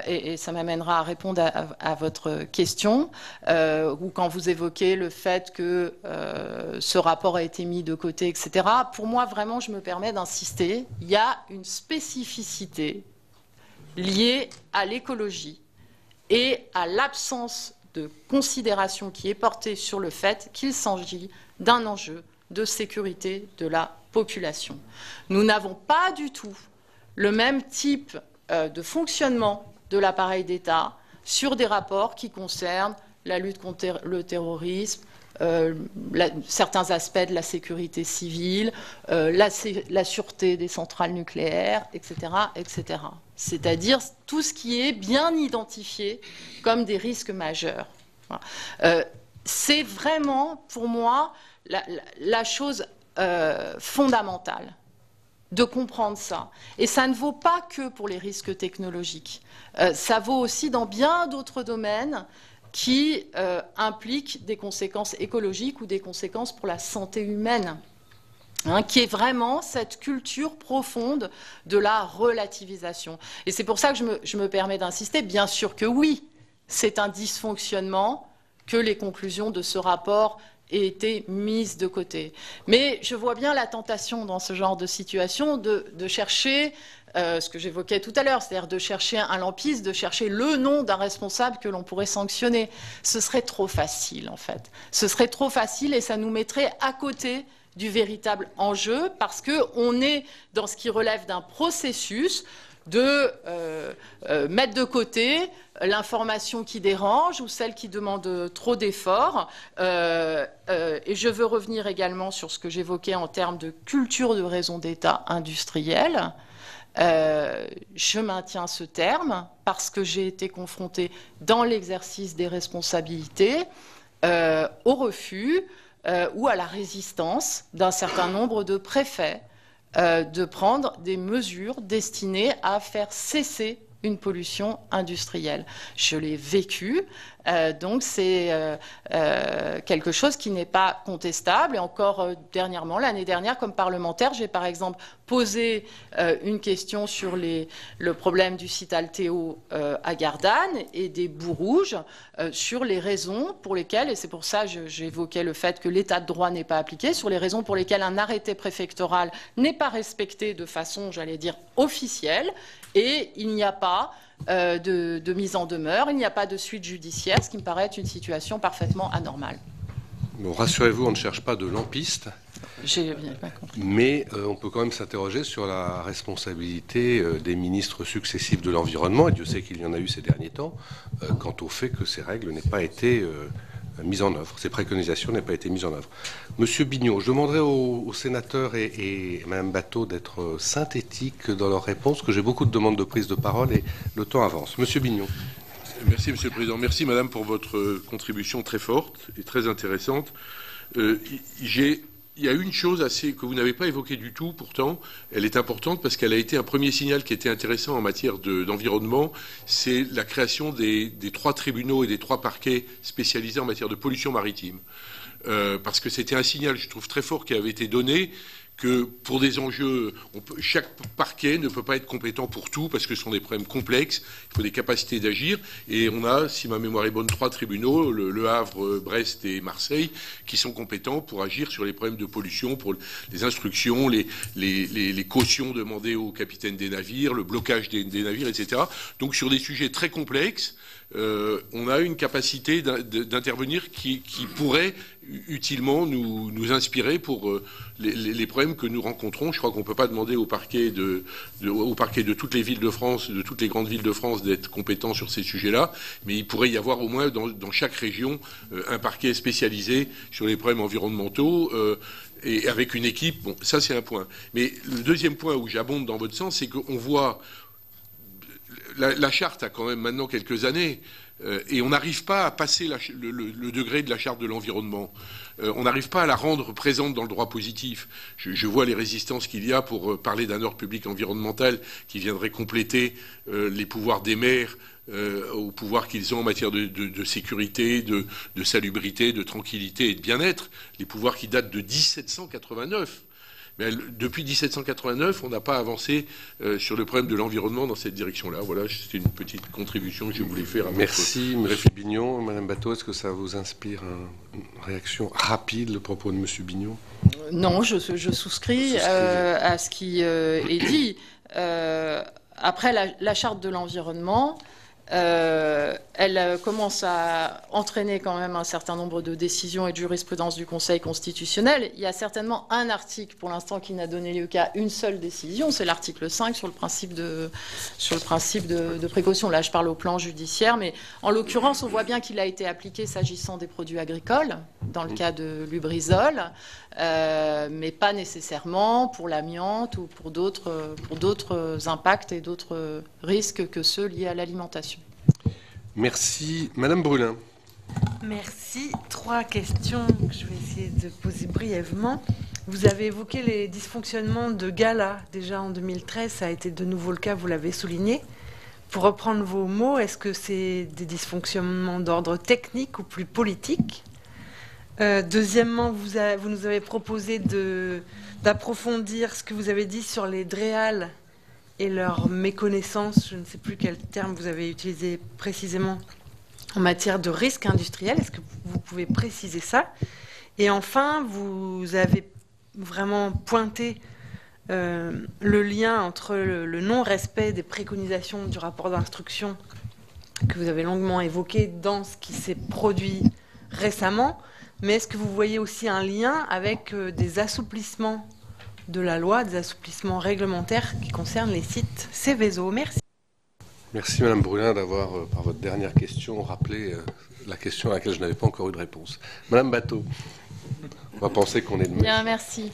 et ça m'amènera à répondre à votre question, ou quand vous évoquez le fait que ce rapport a été mis de côté, etc. Pour moi, vraiment, je me permets d'insister, il y a une spécificité liée à l'écologie et à l'absence de considération qui est portée sur le fait qu'il s'agit d'un enjeu de sécurité de la population. Nous n'avons pas du tout le même type de fonctionnement de l'appareil d'État sur des rapports qui concernent la lutte contre le terrorisme, certains aspects de la sécurité civile, la sûreté des centrales nucléaires, etc., etc. C'est-à-dire tout ce qui est bien identifié comme des risques majeurs. C'est vraiment, pour moi, la chose fondamentale de comprendre ça. Et ça ne vaut pas que pour les risques technologiques. Ça vaut aussi dans bien d'autres domaines qui impliquent des conséquences écologiques ou des conséquences pour la santé humaine. Qui est vraiment cette culture profonde de la relativisation. Et c'est pour ça que je me permets d'insister. Bien sûr que oui, c'est un dysfonctionnement que les conclusions de ce rapport aient été mises de côté. Mais je vois bien la tentation dans ce genre de situation de chercher ce que j'évoquais tout à l'heure, c'est-à-dire de chercher un lampiste, de chercher le nom d'un responsable que l'on pourrait sanctionner. Ce serait trop facile, en fait. Ce serait trop facile et ça nous mettrait à côté du véritable enjeu, parce qu'on est dans ce qui relève d'un processus de mettre de côté l'information qui dérange ou celle qui demande trop d'efforts. Et je veux revenir également sur ce que j'évoquais en termes de culture de raison d'État industrielle. Je maintiens ce terme parce que j'ai été confrontée dans l'exercice des responsabilités au refus ou à la résistance d'un certain nombre de préfets de prendre des mesures destinées à faire cesser une pollution industrielle. Je l'ai vécu, donc c'est quelque chose qui n'est pas contestable. Et encore dernièrement, l'année dernière, comme parlementaire, j'ai par exemple posé une question sur le problème du site Altéo à Gardanne et des boues rouges, sur les raisons pour lesquelles, et c'est pour ça que j'évoquais le fait que l'état de droit n'est pas appliqué, sur les raisons pour lesquelles un arrêté préfectoral n'est pas respecté de façon, j'allais dire, officielle, et il n'y a pas de mise en demeure, il n'y a pas de suite judiciaire, ce qui me paraît être une situation parfaitement anormale. Bon, rassurez-vous, on ne cherche pas de lampiste. J'ai bien compris. Mais on peut quand même s'interroger sur la responsabilité des ministres successifs de l'environnement, et Dieu sait qu'il y en a eu ces derniers temps, quant au fait que ces règles n'aient pas été mises en œuvre, ces préconisations n'aient pas été mises en œuvre. Monsieur Bignot, je demanderai aux sénateurs et Mme Batho d'être synthétiques dans leurs réponses, que j'ai beaucoup de demandes de prise de parole et le temps avance. Monsieur Bignot. Merci, Monsieur le Président. Merci, Madame, pour votre contribution très forte et très intéressante. Il y a une chose que vous n'avez pas évoquée du tout, pourtant, elle est importante parce qu'elle a été un premier signal qui était intéressant en matière d'environnement, c'est la création des 3 tribunaux et des 3 parquets spécialisés en matière de pollution maritime. Parce que c'était un signal, je trouve, très fort qui avait été donné, que pour des enjeux, chaque parquet ne peut pas être compétent pour tout parce que ce sont des problèmes complexes, il faut des capacités d'agir. Et on a, si ma mémoire est bonne, 3 tribunaux, le Havre, Brest et Marseille, qui sont compétents pour agir sur les problèmes de pollution, pour les instructions, les cautions demandées aux capitaines des navires, le blocage des navires, etc. Donc sur des sujets très complexes, on a une capacité d'intervenir qui pourrait utilement nous inspirer pour les problèmes que nous rencontrons. Je crois qu'on ne peut pas demander au parquet de toutes les villes de France, de toutes les grandes villes de France, d'être compétents sur ces sujets-là, mais il pourrait y avoir au moins dans chaque région un parquet spécialisé sur les problèmes environnementaux. Et avec une équipe, bon, ça c'est un point. Mais le deuxième point où j'abonde dans votre sens, c'est qu'on voit... La charte a quand même maintenant quelques années et on n'arrive pas à passer le degré de la charte de l'environnement. On n'arrive pas à la rendre présente dans le droit positif. Je vois les résistances qu'il y a pour parler d'un ordre public environnemental qui viendrait compléter les pouvoirs des maires aux pouvoirs qu'ils ont en matière de sécurité, de salubrité, de tranquillité et de bien-être, les pouvoirs qui datent de 1789. Mais depuis 1789, on n'a pas avancé sur le problème de l'environnement dans cette direction-là. Voilà, c'était une petite contribution que je voulais faire. Merci, M. Bignot. Madame Batho, est-ce que ça vous inspire une réaction rapide, le propos de M. Bignot? Non, je souscris à ce qui est dit. Après, la charte de l'environnement, elle commence à entraîner quand même un certain nombre de décisions et de jurisprudence du Conseil constitutionnel. Il y a certainement un article pour l'instant qui n'a donné lieu qu'à une seule décision, c'est l'article 5 sur le principe de précaution. Là, je parle au plan judiciaire, mais en l'occurrence, on voit bien qu'il a été appliqué s'agissant des produits agricoles, dans le cas de Lubrizol, mais pas nécessairement pour l'amiante ou pour d'autres impacts et d'autres risques que ceux liés à l'alimentation. Merci. Madame Brulin. Merci. 3 questions que je vais essayer de poser brièvement. Vous avez évoqué les dysfonctionnements de Gala. Déjà en 2013, ça a été de nouveau le cas, vous l'avez souligné. Pour reprendre vos mots, est-ce que c'est des dysfonctionnements d'ordre technique ou plus politique ? Deuxièmement, vous nous avez proposé d'approfondir ce que vous avez dit sur les DREAL et leur méconnaissance, je ne sais plus quel terme vous avez utilisé précisément, en matière de risque industriel. Est-ce que vous pouvez préciser ça ? Et enfin, vous avez vraiment pointé le lien entre le non-respect des préconisations du rapport d'instruction que vous avez longuement évoqué dans ce qui s'est produit récemment. Mais est-ce que vous voyez aussi un lien avec des assouplissements de la loi, des assouplissements réglementaires qui concernent les sites Seveso? Merci. Merci Madame Brulin d'avoir, par votre dernière question, rappelé la question à laquelle je n'avais pas encore eu de réponse. Madame Batho, on va penser qu'on est de même. Bien, merci.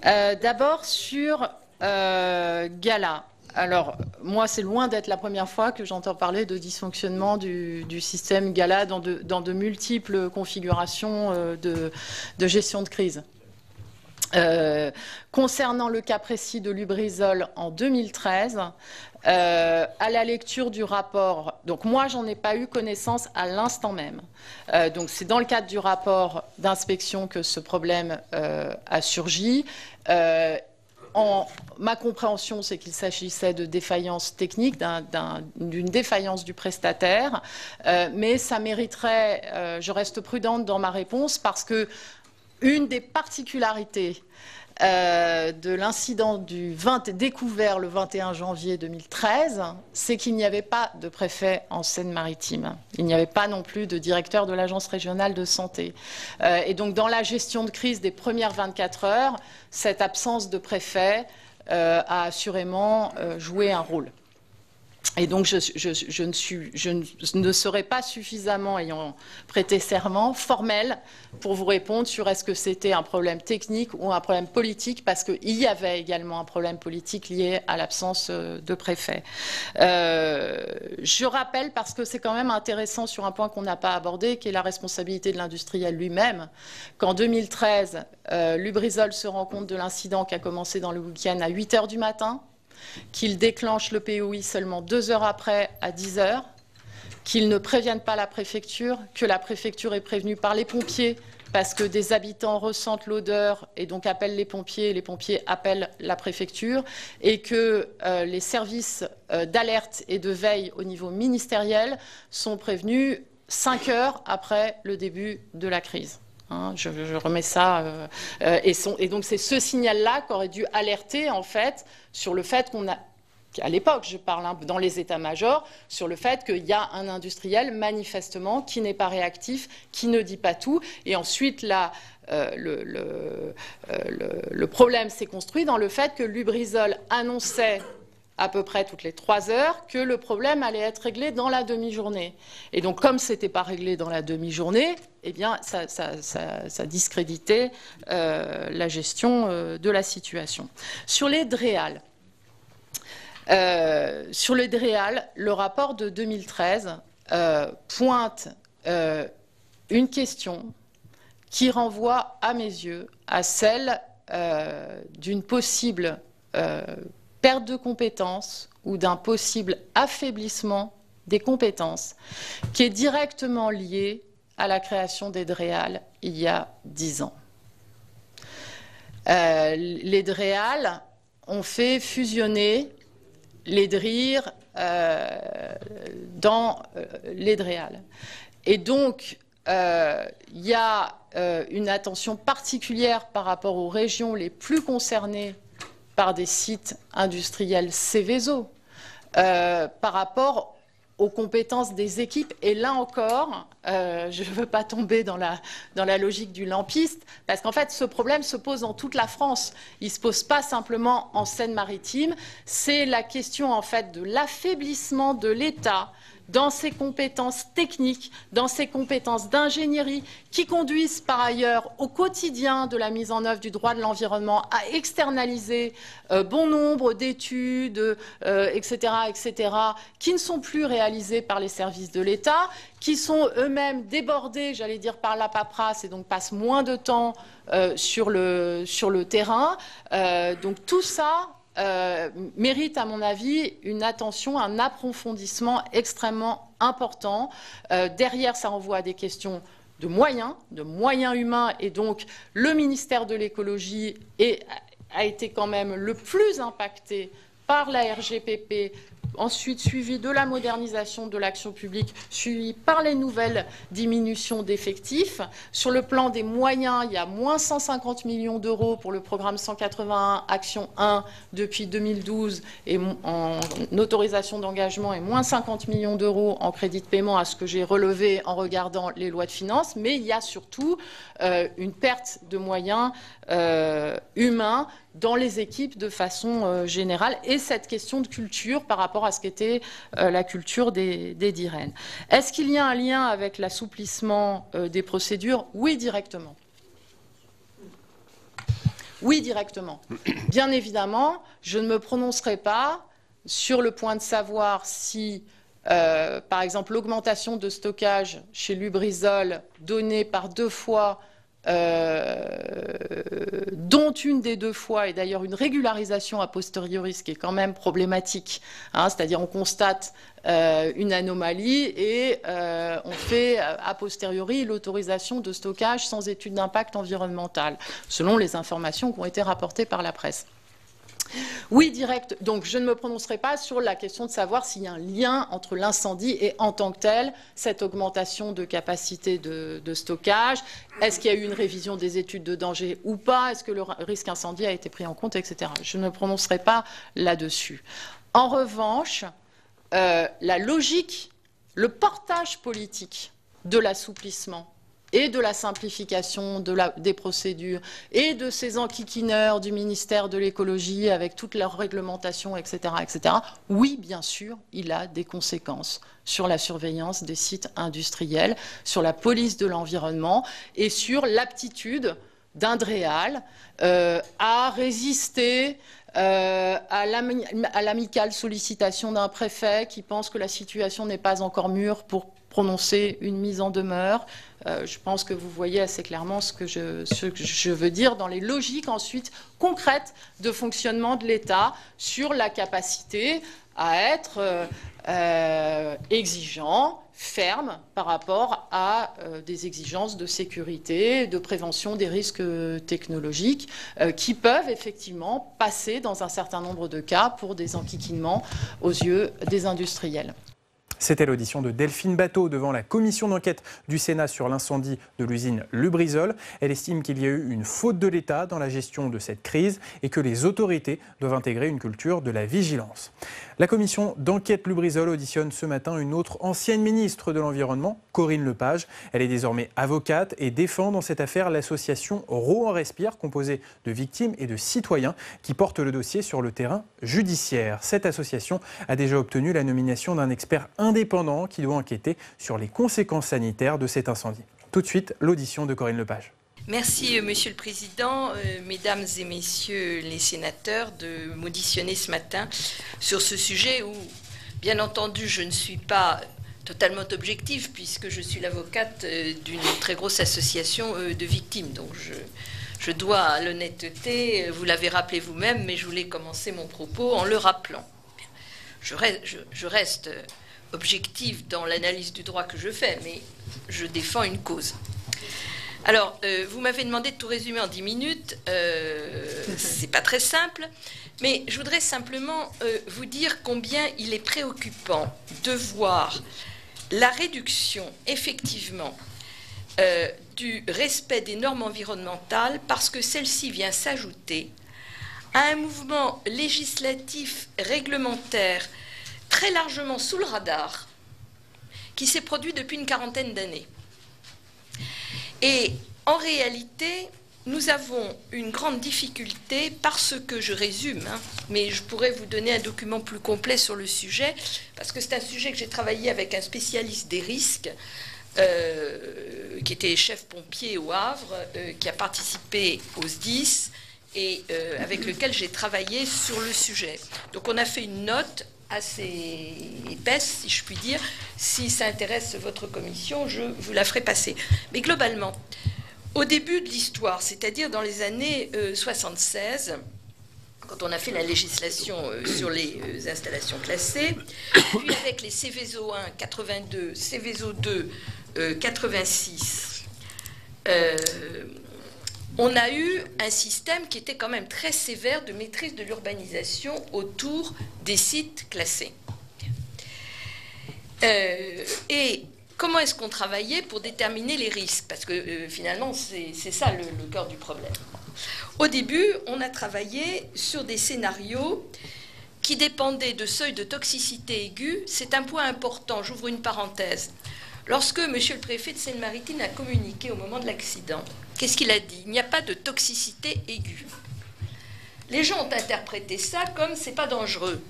D'abord sur Gala. Alors, moi, c'est loin d'être la première fois que j'entends parler de dysfonctionnement du système Gala dans de multiples configurations de gestion de crise. Concernant le cas précis de Lubrizol en 2013, à la lecture du rapport, donc moi j'en ai pas eu connaissance à l'instant même. Donc c'est dans le cadre du rapport d'inspection que ce problème a surgi. Ma compréhension, c'est qu'il s'agissait de défaillance technique, d'une défaillance du prestataire, mais ça mériterait, je reste prudente dans ma réponse parce que une des particularités de l'incident découvert le 21 janvier 2013, c'est qu'il n'y avait pas de préfet en Seine-Maritime. Il n'y avait pas non plus de directeur de l'agence régionale de santé. Et donc, dans la gestion de crise des premières 24 heures, cette absence de préfet a assurément joué un rôle. Et donc, je ne serai pas suffisamment, ayant prêté serment, formel pour vous répondre sur est-ce que c'était un problème technique ou un problème politique, parce qu'il y avait également un problème politique lié à l'absence de préfet. Je rappelle, parce que c'est quand même intéressant sur un point qu'on n'a pas abordé, qui est la responsabilité de l'industriel lui-même, qu'en 2013, Lubrizol se rend compte de l'incident qui a commencé dans le week-end à 8 h du matin, qu'il déclenche le POI seulement 2 heures après, à 10 h, qu'ils ne préviennent pas la préfecture, que la préfecture est prévenue par les pompiers parce que des habitants ressentent l'odeur et donc appellent les pompiers appellent la préfecture, et que les services d'alerte et de veille au niveau ministériel sont prévenus 5 heures après le début de la crise. Je remets ça. Et donc, c'est ce signal-là qu'aurait dû alerter, en fait, sur le fait qu'on a, à l'époque, je parle dans les états-majors, sur le fait qu'il y a un industriel, manifestement, qui n'est pas réactif, qui ne dit pas tout. Et ensuite, là, le problème s'est construit dans le fait que Lubrizol annonçait à peu près toutes les 3 heures, que le problème allait être réglé dans la demi-journée. Et donc, comme ce n'était pas réglé dans la demi-journée, eh bien, ça discréditait la gestion de la situation. Sur les DREAL, le rapport de 2013 pointe une question qui renvoie, à mes yeux, à celle d'une possible perte de compétences ou d'un possible affaiblissement des compétences qui est directement lié à la création des DREAL il y a 10 ans. Les DREAL ont fait fusionner les DRIR dans les DREAL. Et donc, il y a une attention particulière par rapport aux régions les plus concernées par des sites industriels Seveso, par rapport aux compétences des équipes. Et là encore, je ne veux pas tomber dans la logique du lampiste, parce qu'en fait, ce problème se pose dans toute la France. Il ne se pose pas simplement en Seine-Maritime. C'est la question, en fait, de l'affaiblissement de l'État dans ses compétences techniques, dans ses compétences d'ingénierie, qui conduisent par ailleurs au quotidien de la mise en œuvre du droit de l'environnement à externaliser bon nombre d'études, etc., qui ne sont plus réalisées par les services de l'État, qui sont eux-mêmes débordés, j'allais dire, par la paperasse et donc passent moins de temps sur le terrain. Donc tout ça mérite, à mon avis, une attention, un approfondissement extrêmement important. Derrière, ça renvoie à des questions de moyens humains, et donc le ministère de l'écologie a été quand même le plus impacté par la RGPP, ensuite suivi de la modernisation de l'action publique, suivi par les nouvelles diminutions d'effectifs. Sur le plan des moyens, il y a moins 150 millions d'euros pour le programme 181 Action 1 depuis 2012 et en autorisation d'engagement, et moins 50 millions d'euros en crédit de paiement, à ce que j'ai relevé en regardant les lois de finances. Mais il y a surtout une perte de moyens humains dans les équipes de façon générale, et cette question de culture par rapport à ce qu'était la culture des DIREN. Est-ce qu'il y a un lien avec l'assouplissement des procédures? Oui, directement. Oui, directement. Bien évidemment, je ne me prononcerai pas sur le point de savoir si, par exemple, l'augmentation de stockage chez Lubrizol, donnée par 2 fois, dont une des 2 fois, et d'ailleurs une régularisation a posteriori, ce qui est quand même problématique, hein, c'est-à-dire on constate une anomalie et on fait a posteriori l'autorisation de stockage sans étude d'impact environnemental, selon les informations qui ont été rapportées par la presse. Oui, direct. Donc, je ne me prononcerai pas sur la question de savoir s'il y a un lien entre l'incendie et, en tant que tel, cette augmentation de capacité de stockage. Est-ce qu'il y a eu une révision des études de danger ou pas? Est-ce que le risque incendie a été pris en compte, etc. Je ne me prononcerai pas là-dessus. En revanche, la logique, le portage politique de l'assouplissement et de la simplification des procédures et de ces enquiquineurs du ministère de l'écologie avec toute leur réglementation, etc., etc., oui, bien sûr, il a des conséquences sur la surveillance des sites industriels, sur la police de l'environnement et sur l'aptitude d'un DREAL à résister à l'amicale sollicitation d'un préfet qui pense que la situation n'est pas encore mûre pour prononcer une mise en demeure. Je pense que vous voyez assez clairement ce que je veux dire dans les logiques ensuite concrètes de fonctionnement de l'État sur la capacité à être exigeant, ferme par rapport à des exigences de sécurité, de prévention des risques technologiques qui peuvent effectivement passer dans un certain nombre de cas pour des enquiquinements aux yeux des industriels. C'était l'audition de Delphine Batho devant la commission d'enquête du Sénat sur l'incendie de l'usine Lubrizol. Elle estime qu'il y a eu une faute de l'État dans la gestion de cette crise et que les autorités doivent intégrer une culture de la vigilance. La commission d'enquête Lubrizol auditionne ce matin une autre ancienne ministre de l'Environnement, Corinne Lepage. Elle est désormais avocate et défend dans cette affaire l'association Rouen Respire, composée de victimes et de citoyens qui portent le dossier sur le terrain judiciaire. Cette association a déjà obtenu la nomination d'un expert indépendant qui doit enquêter sur les conséquences sanitaires de cet incendie. Tout de suite, l'audition de Corinne Lepage. Merci, Monsieur le Président, Mesdames et Messieurs les sénateurs, de m'auditionner ce matin sur ce sujet où, bien entendu, je ne suis pas totalement objective puisque je suis l'avocate d'une très grosse association de victimes. Donc je dois à l'honnêteté, vous l'avez rappelé vous-même, mais je voulais commencer mon propos en le rappelant. Je reste objective dans l'analyse du droit que je fais, mais je défends une cause. Alors, vous m'avez demandé de tout résumer en 10 minutes. C'est pas très simple, mais je voudrais simplement vous dire combien il est préoccupant de voir la réduction, effectivement, du respect des normes environnementales, parce que celle-ci vient s'ajouter à un mouvement législatif réglementaire très largement sous le radar, qui s'est produit depuis une quarantaine d'années. Et en réalité, nous avons une grande difficulté parce que, je résume, mais je pourrais vous donner un document plus complet sur le sujet, parce que c'est un sujet que j'ai travaillé avec un spécialiste des risques, qui était chef pompier au Havre, qui a participé au SDIS, et avec lequel j'ai travaillé sur le sujet. Donc on a fait une note assez épaisse, si je puis dire. Si ça intéresse votre commission, je vous la ferai passer. Mais globalement, au début de l'histoire, c'est-à-dire dans les années 76, quand on a fait la législation sur les installations classées, puis avec les Céveso 1, 82, Céveso 2, 86, on a eu un système qui était quand même très sévère de maîtrise de l'urbanisation autour des sites classés. Et comment est-ce qu'on travaillait pour déterminer les risques? Parce que finalement, c'est ça le cœur du problème. Au début, on a travaillé sur des scénarios qui dépendaient de seuils de toxicité aiguë. C'est un point important, j'ouvre une parenthèse. Lorsque M. le préfet de Seine-Maritime a communiqué au moment de l'accident, qu'est-ce qu'il a dit? Il n'y a pas de toxicité aiguë. Les gens ont interprété ça comme c'est pas dangereux.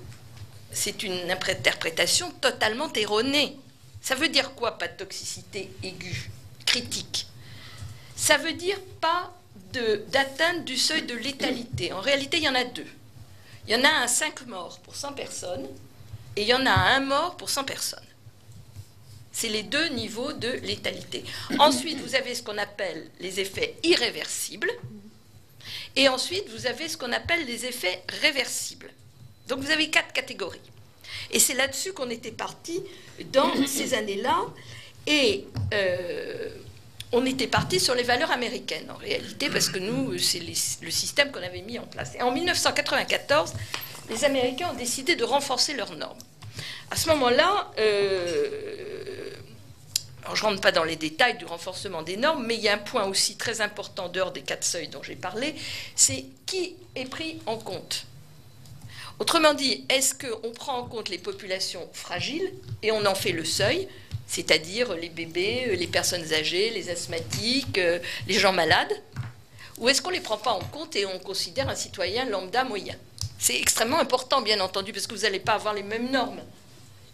C'est une interprétation totalement erronée. Ça veut dire quoi, pas de toxicité aiguë, critique? Ça veut dire pas d'atteinte du seuil de létalité. En réalité, il y en a deux. Il y en a à 5 morts pour 100 personnes et il y en a à 1 mort pour 100 personnes. C'est les deux niveaux de létalité. Ensuite, vous avez ce qu'on appelle les effets irréversibles. Et ensuite, vous avez ce qu'on appelle les effets réversibles. Donc, vous avez 4 catégories. Et c'est là-dessus qu'on était parti dans ces années-là. Et on était parti sur les valeurs américaines, en réalité, parce que nous, c'est le système qu'on avait mis en place. Et en 1994, les Américains ont décidé de renforcer leurs normes. À ce moment-là, alors je ne rentre pas dans les détails du renforcement des normes, mais il y a un point aussi très important dehors des 4 seuils dont j'ai parlé, c'est qui est pris en compte. Autrement dit, est-ce qu'on prend en compte les populations fragiles et on en fait le seuil, c'est-à-dire les bébés, les personnes âgées, les asthmatiques, les gens malades, ou est-ce qu'on ne les prend pas en compte et on considère un citoyen lambda moyen? C'est extrêmement important, bien entendu, parce que vous n'allez pas avoir les mêmes normes.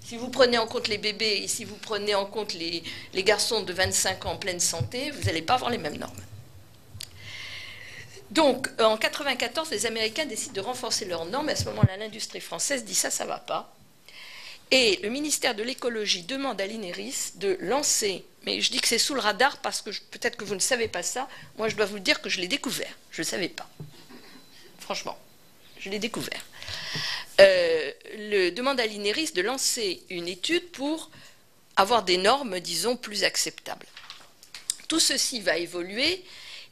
Si vous prenez en compte les bébés et si vous prenez en compte les garçons de 25 ans en pleine santé, vous n'allez pas avoir les mêmes normes. Donc, en 1994, les Américains décident de renforcer leurs normes. À ce moment-là, l'industrie française dit ça ne va pas. Et le ministère de l'écologie demande à l'INERIS de lancer, mais je dis que c'est sous le radar parce que peut-être que vous ne savez pas ça, moi je dois vous dire que je l'ai découvert, je ne savais pas. Franchement, je l'ai découvert. Demande à l'INERIS de lancer une étude pour avoir des normes, disons, plus acceptables. Tout ceci va évoluer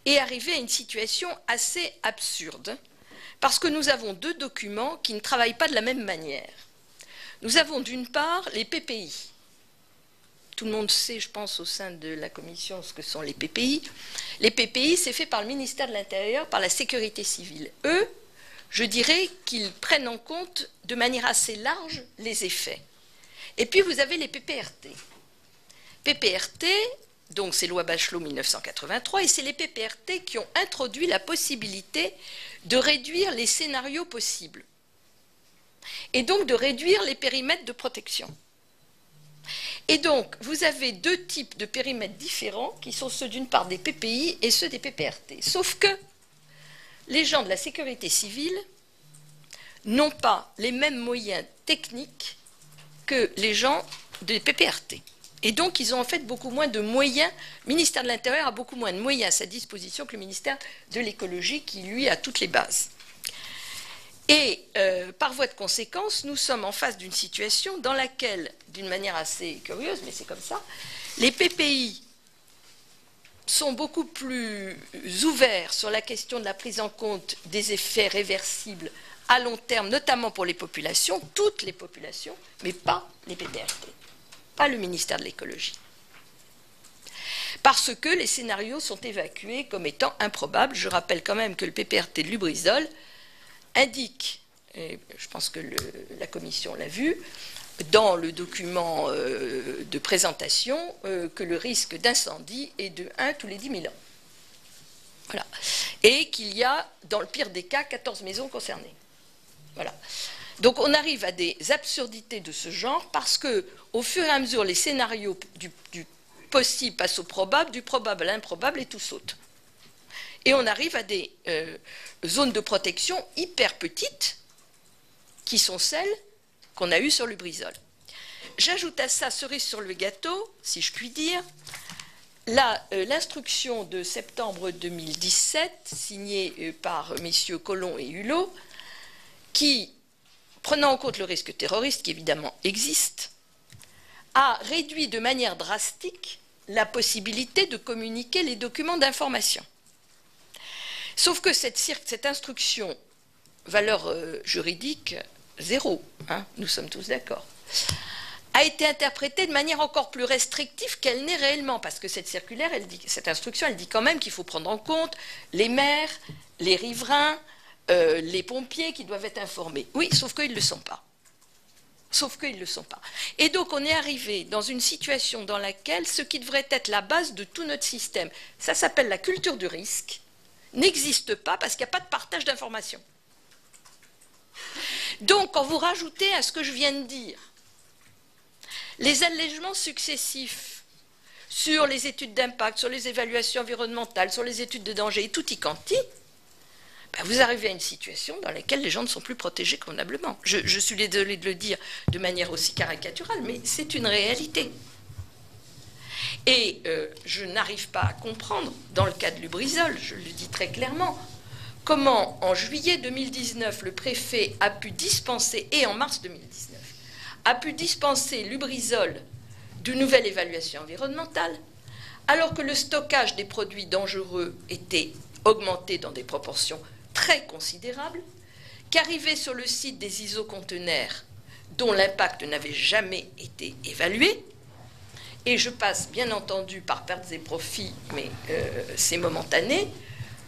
et arriver à une situation assez absurde, parce que nous avons 2 documents qui ne travaillent pas de la même manière. Nous avons d'une part les PPI. Tout le monde sait, je pense, au sein de la commission ce que sont les PPI. Les PPI, c'est fait par le ministère de l'Intérieur, par la sécurité civile. Eux, je dirais qu'ils prennent en compte de manière assez large les effets. Et puis vous avez les PPRT. PPRT, donc c'est loi Bachelot 1983, et c'est les PPRT qui ont introduit la possibilité de réduire les scénarios possibles. Et donc de réduire les périmètres de protection. Et donc, vous avez 2 types de périmètres différents, qui sont ceux d'une part des PPI et ceux des PPRT. Sauf que les gens de la sécurité civile n'ont pas les mêmes moyens techniques que les gens des PPRT. Et donc, ils ont en fait beaucoup moins de moyens. Le ministère de l'Intérieur a beaucoup moins de moyens à sa disposition que le ministère de l'écologie, qui, lui, a toutes les bases. Et par voie de conséquence, nous sommes en face d'une situation dans laquelle, d'une manière assez curieuse, mais c'est comme ça, les PPI sont beaucoup plus ouverts sur la question de la prise en compte des effets réversibles à long terme, notamment pour les populations, toutes les populations, mais pas les PPRT, pas le ministère de l'écologie. Parce que les scénarios sont évacués comme étant improbables. Je rappelle quand même que le PPRT de Lubrizol indique, et je pense que la commission l'a vu, dans le document de présentation que le risque d'incendie est de 1 tous les 10 000 ans. Voilà. Et qu'il y a, dans le pire des cas, 14 maisons concernées. Voilà. Donc on arrive à des absurdités de ce genre parce que, au fur et à mesure, les scénarios du possible passent au probable, du probable à l'improbable, et tout saute. Et on arrive à des zones de protection hyper petites, qui sont celles qu'on a eues sur Lubrizol. J'ajoute à ça, cerise sur le gâteau, si je puis dire, l'instruction de septembre 2017, signée par messieurs Collomb et Hulot, qui, prenant en compte le risque terroriste qui évidemment existe, a réduit de manière drastique la possibilité de communiquer les documents d'information. Sauf que cette instruction, valeur juridique zéro, hein, nous sommes tous d'accord, a été interprétée de manière encore plus restrictive qu'elle n'est réellement, parce que cette circulaire, cette instruction, elle dit quand même qu'il faut prendre en compte les maires, les riverains, les pompiers qui doivent être informés. Oui, sauf qu'ils ne le sont pas. Sauf qu'ils ne le sont pas. Et donc on est arrivé dans une situation dans laquelle ce qui devrait être la base de tout notre système, ça s'appelle la culture du risque, n'existe pas parce qu'il n'y a pas de partage d'informations. Donc quand vous rajoutez à ce que je viens de dire les allègements successifs sur les études d'impact, sur les évaluations environnementales, sur les études de danger et tutti quanti, ben vous arrivez à une situation dans laquelle les gens ne sont plus protégés convenablement. Je suis désolée de le dire de manière aussi caricaturale, mais c'est une réalité. Et je n'arrive pas à comprendre, dans le cas de Lubrizol, je le dis très clairement, comment en juillet 2019, le préfet a pu dispenser, et en mars 2019, a pu dispenser Lubrizol d'une nouvelle évaluation environnementale, alors que le stockage des produits dangereux était augmenté dans des proportions très considérables, qu'arrivaient sur le site des isoconteneurs dont l'impact n'avait jamais été évalué, et je passe bien entendu par pertes et profits, mais c'est momentané,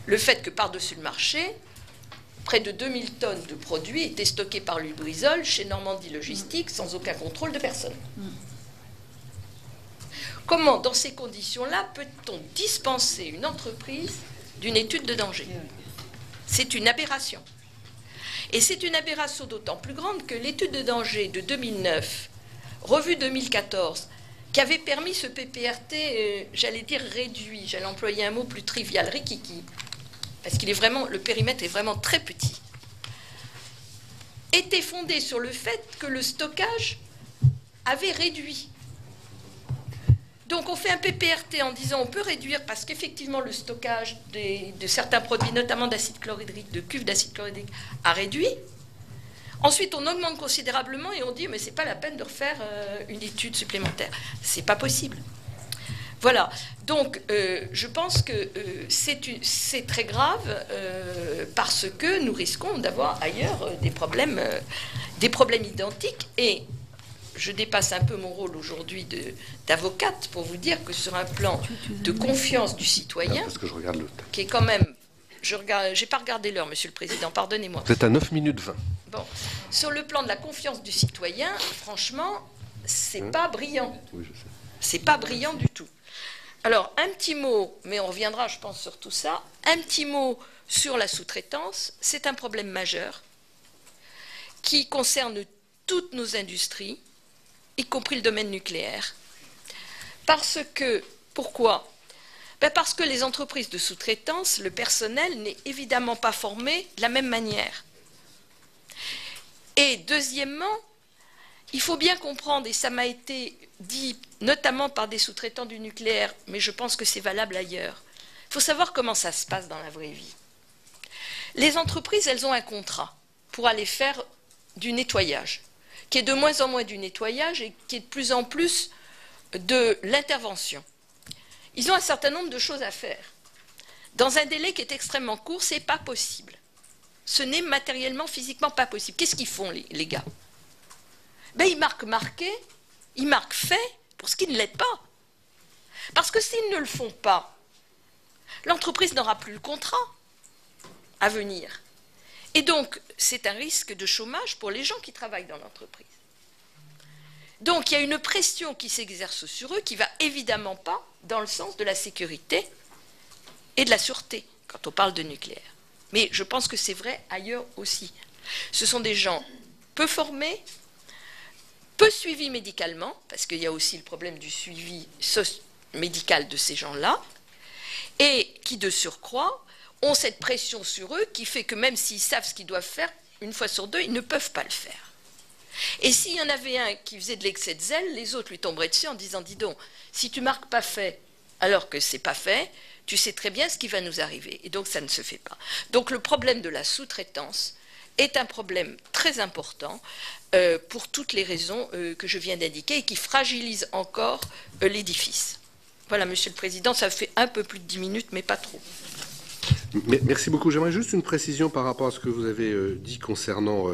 le fait que par-dessus le marché, près de 2000 tonnes de produits étaient stockés par Lubrizol chez Normandie Logistique sans aucun contrôle de personne. Comment, dans ces conditions-là, peut-on dispenser une entreprise d'une étude de danger? C'est une aberration. Et c'est une aberration d'autant plus grande que l'étude de danger de 2009, revue 2014, qui avait permis ce PPRT, j'allais dire réduit, j'allais employer un mot plus trivial, rikiki, parce qu'il est vraiment, le périmètre est vraiment très petit, était fondée sur le fait que le stockage avait réduit. Donc on fait un PPRT en disant on peut réduire parce qu'effectivement le stockage de certains produits, notamment d'acide chlorhydrique, de cuves d'acide chlorhydrique, a réduit. Ensuite on augmente considérablement et on dit mais c'est pas la peine de refaire une étude supplémentaire. C'est pas possible. Voilà. Donc je pense que c'est très grave parce que nous risquons d'avoir ailleurs des problèmes identiques. Et je dépasse un peu mon rôle aujourd'hui d'avocate pour vous dire que sur un plan de confiance du citoyen, parce que je regarde le temps, qui est quand même... J'ai pas regardé l'heure, Monsieur le Président, pardonnez-moi. Vous êtes à 9 minutes 20. Bon, sur le plan de la confiance du citoyen, franchement, c'est pas brillant. Oui, je sais. C'est pas brillant du tout. Alors, un petit mot, mais on reviendra, je pense, sur tout ça. Un petit mot sur la sous-traitance. C'est un problème majeur qui concerne toutes nos industries, y compris le domaine nucléaire. Parce que, pourquoi ? Parce que les entreprises de sous-traitance, le personnel n'est évidemment pas formé de la même manière. Et deuxièmement, il faut bien comprendre, et ça m'a été dit notamment par des sous-traitants du nucléaire, mais je pense que c'est valable ailleurs, il faut savoir comment ça se passe dans la vraie vie. Les entreprises, elles ont un contrat pour aller faire du nettoyage, qui est de moins en moins du nettoyage et qui est de plus en plus de l'intervention. Ils ont un certain nombre de choses à faire. Dans un délai qui est extrêmement court, ce n'est pas possible. Ce n'est matériellement, physiquement pas possible. Qu'est-ce qu'ils font, les gars ? Ben, ils marquent marqué, ils marquent fait pour ce qui ne l'est pas. Parce que s'ils ne le font pas, l'entreprise n'aura plus le contrat à venir. Et donc, c'est un risque de chômage pour les gens qui travaillent dans l'entreprise. Donc il y a une pression qui s'exerce sur eux qui ne va évidemment pas dans le sens de la sécurité et de la sûreté quand on parle de nucléaire. Mais je pense que c'est vrai ailleurs aussi. Ce sont des gens peu formés, peu suivis médicalement, parce qu'il y a aussi le problème du suivi médical de ces gens-là, et qui de surcroît ont cette pression sur eux qui fait que même s'ils savent ce qu'ils doivent faire, une fois sur deux, ils ne peuvent pas le faire. Et s'il y en avait un qui faisait de l'excès de zèle, les autres lui tomberaient dessus en disant « Dis donc, si tu marques pas fait alors que c'est pas fait, tu sais très bien ce qui va nous arriver. » Et donc ça ne se fait pas. Donc le problème de la sous-traitance est un problème très important pour toutes les raisons que je viens d'indiquer et qui fragilise encore l'édifice. Voilà, Monsieur le Président, ça fait un peu plus de 10 minutes, mais pas trop. Merci beaucoup. J'aimerais juste une précision par rapport à ce que vous avez dit concernant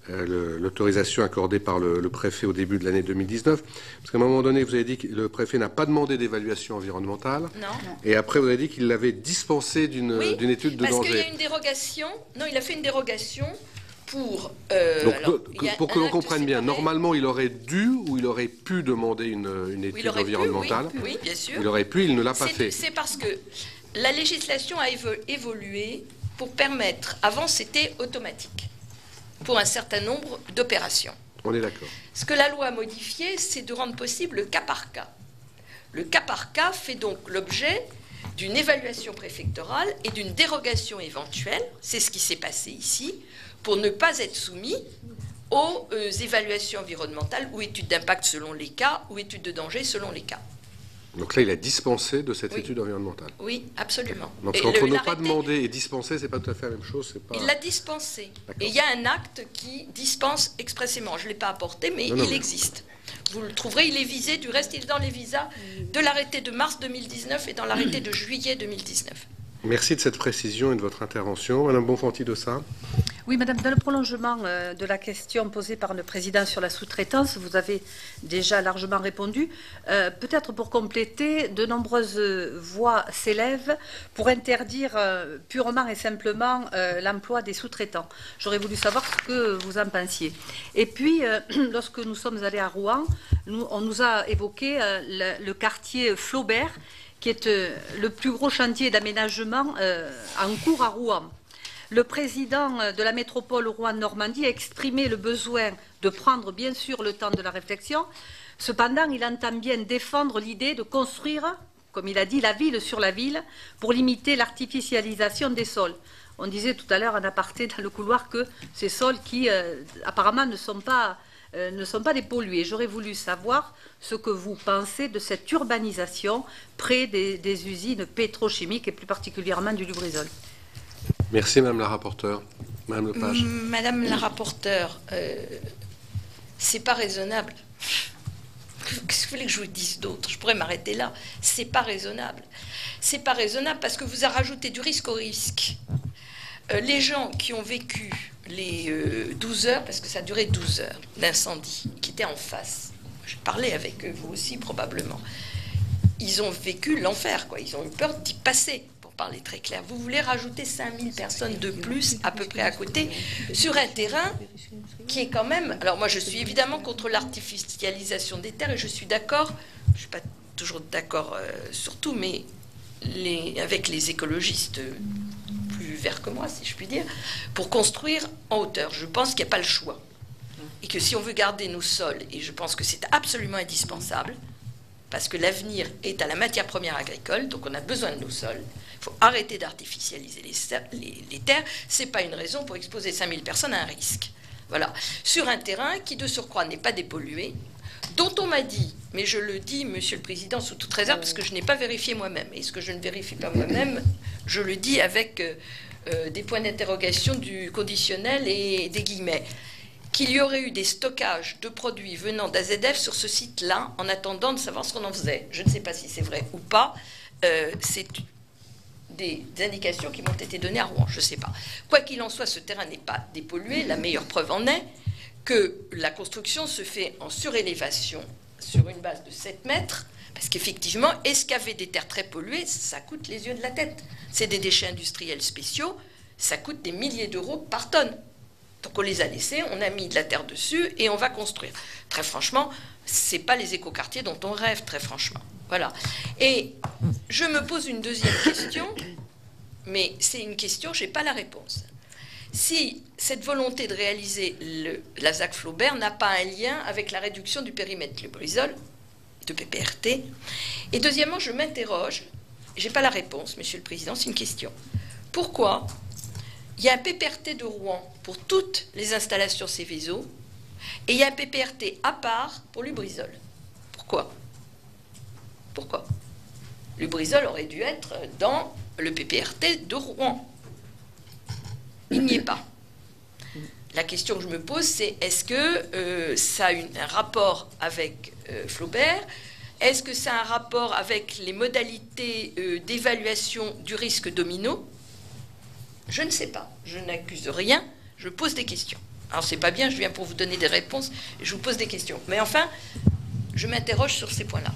l'autorisation accordée par le préfet au début de l'année 2019. Parce qu'à un moment donné, vous avez dit que le préfet n'a pas demandé d'évaluation environnementale. Non. Et après, vous avez dit qu'il l'avait dispensé d'une étude de danger. Parce qu'il y a une dérogation. Non, il a fait une dérogation pour... Donc, pour que l'on comprenne bien, normalement, il aurait dû ou il aurait pu demander une étude environnementale. Oui, bien sûr. Il aurait pu, il ne l'a pas fait. C'est parce que la législation a évolué pour permettre... Avant, c'était automatique pour un certain nombre d'opérations. On est d'accord. Ce que la loi a modifié, c'est de rendre possible le cas par cas. Le cas par cas fait donc l'objet d'une évaluation préfectorale et d'une dérogation éventuelle, c'est ce qui s'est passé ici, pour ne pas être soumis aux évaluations environnementales ou études d'impact selon les cas, ou études de danger selon les cas. Donc là, il a dispensé de cette étude environnementale. Oui, absolument. Donc entre ne pas demander et dispenser, c'est pas tout à fait la même chose. Pas... Il l'a dispensé. Et il y a un acte qui dispense expressément. Je ne l'ai pas apporté, mais il existe. Vous le trouverez, il est visé. Du reste, il est dans les visas de l'arrêté de mars 2019 et dans l'arrêté de juillet 2019. Merci de cette précision et de votre intervention. Madame Bonfanti-Dossat. Oui, Madame, dans le prolongement de la question posée par le Président sur la sous-traitance, vous avez déjà largement répondu. Peut-être pour compléter, de nombreuses voix s'élèvent pour interdire purement et simplement l'emploi des sous-traitants. J'aurais voulu savoir ce que vous en pensiez. Et puis, lorsque nous sommes allés à Rouen, on nous a évoqué le quartier Flaubert, qui est le plus gros chantier d'aménagement en cours à Rouen. Le président de la métropole Rouen-Normandie a exprimé le besoin de prendre bien sûr le temps de la réflexion. Cependant, il entend bien défendre l'idée de construire, comme il a dit, la ville sur la ville pour limiter l'artificialisation des sols. On disait tout à l'heure en aparté dans le couloir que ces sols qui apparemment ne sont pas dépollués. J'aurais voulu savoir ce que vous pensez de cette urbanisation près des usines pétrochimiques et plus particulièrement du Lubrizol. Merci Madame la rapporteure. Madame Lepage. Madame la rapporteure, c'est pas raisonnable. Qu'est-ce que vous voulez que je vous dise d'autre? Je pourrais m'arrêter là. C'est pas raisonnable. C'est pas raisonnable parce que vous avez rajouté du risque au risque. Les gens qui ont vécu les 12 heures, parce que ça a duré 12 heures, d'incendie, qui étaient en face, je parlais avec eux, vous aussi probablement, ils ont vécu l'enfer, quoi. Ils ont eu peur d'y passer. Parler très clair. Vous voulez rajouter 5000 personnes de plus à peu près à côté sur un terrain qui est quand même... Alors moi je suis évidemment contre l'artificialisation des terres et je suis d'accord, je ne suis pas toujours d'accord sur tout, mais avec les écologistes plus verts que moi, si je puis dire, pour construire en hauteur. Je pense qu'il n'y a pas le choix. Et que si on veut garder nos sols, et je pense que c'est absolument indispensable, parce que l'avenir est à la matière première agricole, donc on a besoin de nos sols. Il faut arrêter d'artificialiser les terres. Ce n'est pas une raison pour exposer 5000 personnes à un risque. Voilà. Sur un terrain qui, de surcroît, n'est pas dépollué, dont on m'a dit, mais je le dis, Monsieur le Président, sous toute réserve, parce que je n'ai pas vérifié moi-même. Et ce que je ne vérifie pas moi-même, je le dis avec des points d'interrogation du conditionnel et des guillemets. Qu'il y aurait eu des stockages de produits venant d'AZF sur ce site-là, en attendant de savoir ce qu'on en faisait. Je ne sais pas si c'est vrai ou pas. C'est des indications qui m'ont été données à Rouen, je ne sais pas. Quoi qu'il en soit, ce terrain n'est pas dépollué. La meilleure preuve en est que la construction se fait en surélévation sur une base de 7 mètres, parce qu'effectivement, excaver des terres très polluées, ça coûte les yeux de la tête. C'est des déchets industriels spéciaux, ça coûte des milliers d'euros par tonne. Donc on les a laissés, on a mis de la terre dessus et on va construire. Très franchement, c'est pas les écoquartiers dont on rêve, très franchement. Voilà. Et je me pose une deuxième question, mais c'est une question, je n'ai pas la réponse. Si cette volonté de réaliser la ZAC Flaubert n'a pas un lien avec la réduction du périmètre Lubrizol, de PPRT. Et deuxièmement, je m'interroge, je n'ai pas la réponse, Monsieur le Président, c'est une question. Pourquoi il y a un PPRT de Rouen pour toutes les installations Céveso et il y a un PPRT à part pour Lubrizol? Pourquoi? Pourquoi? Lubrizol aurait dû être dans le PPRT de Rouen. Il n'y est pas. La question que je me pose, c'est est-ce que ça a un rapport avec Flaubert? Est-ce que ça a un rapport avec les modalités d'évaluation du risque domino? Je ne sais pas. Je n'accuse rien. Je pose des questions. Alors, c'est pas bien, je viens pour vous donner des réponses et je vous pose des questions. Mais enfin, je m'interroge sur ces points-là.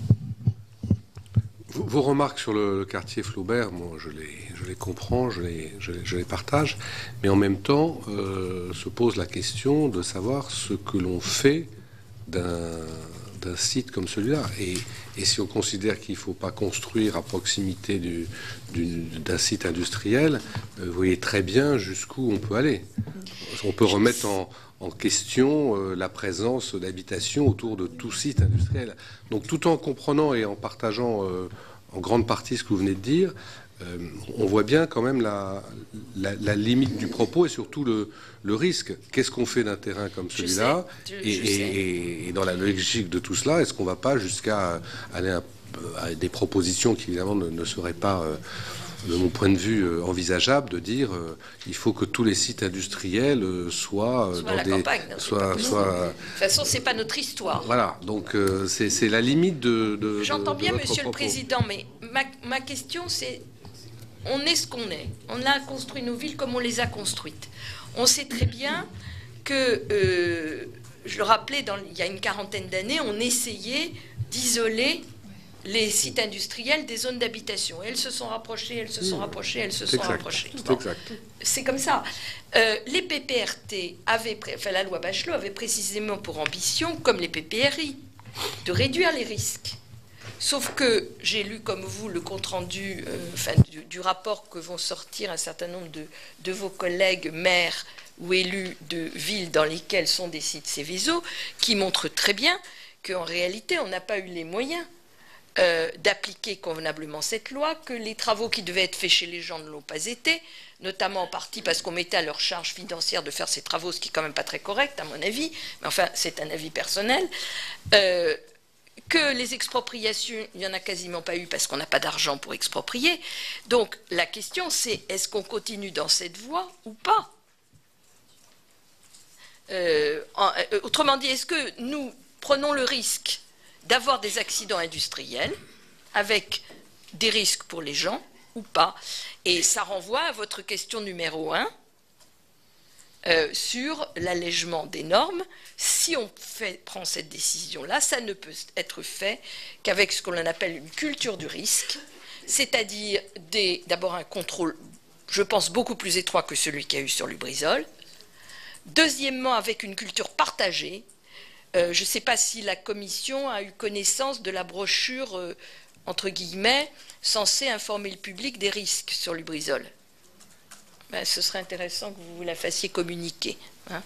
Vos remarques sur le quartier Flaubert, moi, je les comprends, je les partage, mais en même temps, se pose la question de savoir ce que l'on fait d'un site comme celui-là. Et si on considère qu'il ne faut pas construire à proximité d'un site industriel, vous voyez très bien jusqu'où on peut aller. On peut remettre en question la présence d'habitations autour de tout site industriel. Donc tout en comprenant et en partageant en grande partie ce que vous venez de dire, on voit bien quand même la limite du propos et surtout le risque. Qu'est-ce qu'on fait d'un terrain comme celui-là? Et dans la logique de tout cela, est-ce qu'on ne va pas jusqu'à aller à des propositions qui évidemment ne seraient pas, de mon point de vue, envisageables, de dire il faut que tous les sites industriels soient dans la campagne. De toute façon, c'est pas notre histoire. Voilà, donc c'est la limite de J'entends bien, Monsieur propos. le Président, mais ma question, c'est on est ce qu'on est. On a construit nos villes comme on les a construites. On sait très bien que, je le rappelais, il y a une quarantaine d'années, on essayait d'isoler les sites industriels des zones d'habitation. Elles se sont rapprochées, elles se sont rapprochées, elles se sont rapprochées. Bon, c'est comme ça. Les PPRT la loi Bachelot avait précisément pour ambition, comme les PPRI, de réduire les risques. Sauf que j'ai lu comme vous le compte-rendu du rapport que vont sortir un certain nombre de vos collègues maires ou élus de villes dans lesquelles sont des sites Céveso, qui montrent très bien qu'en réalité, on n'a pas eu les moyens d'appliquer convenablement cette loi, que les travaux qui devaient être faits chez les gens ne l'ont pas été, notamment en partie parce qu'on mettait à leur charge financière de faire ces travaux, ce qui est quand même pas très correct à mon avis, mais enfin c'est un avis personnel, que les expropriations, il n'y en a quasiment pas eu parce qu'on n'a pas d'argent pour exproprier. Donc la question c'est, est-ce qu'on continue dans cette voie ou pas? Autrement dit, est-ce que nous prenons le risque d'avoir des accidents industriels avec des risques pour les gens ou pas? Et ça renvoie à votre question numéro 1 sur l'allègement des normes. Si on prend cette décision-là, ça ne peut être fait qu'avec ce qu'on appelle une culture du risque, c'est-à-dire d'abord un contrôle, je pense, beaucoup plus étroit que celui qu'il y a eu sur Lubrizol. Deuxièmement, avec une culture partagée. Je ne sais pas si la Commission a eu connaissance de la brochure, entre guillemets, censée informer le public des risques sur Lubrizol. Ben, ce serait intéressant que vous la fassiez communiquer. Hein.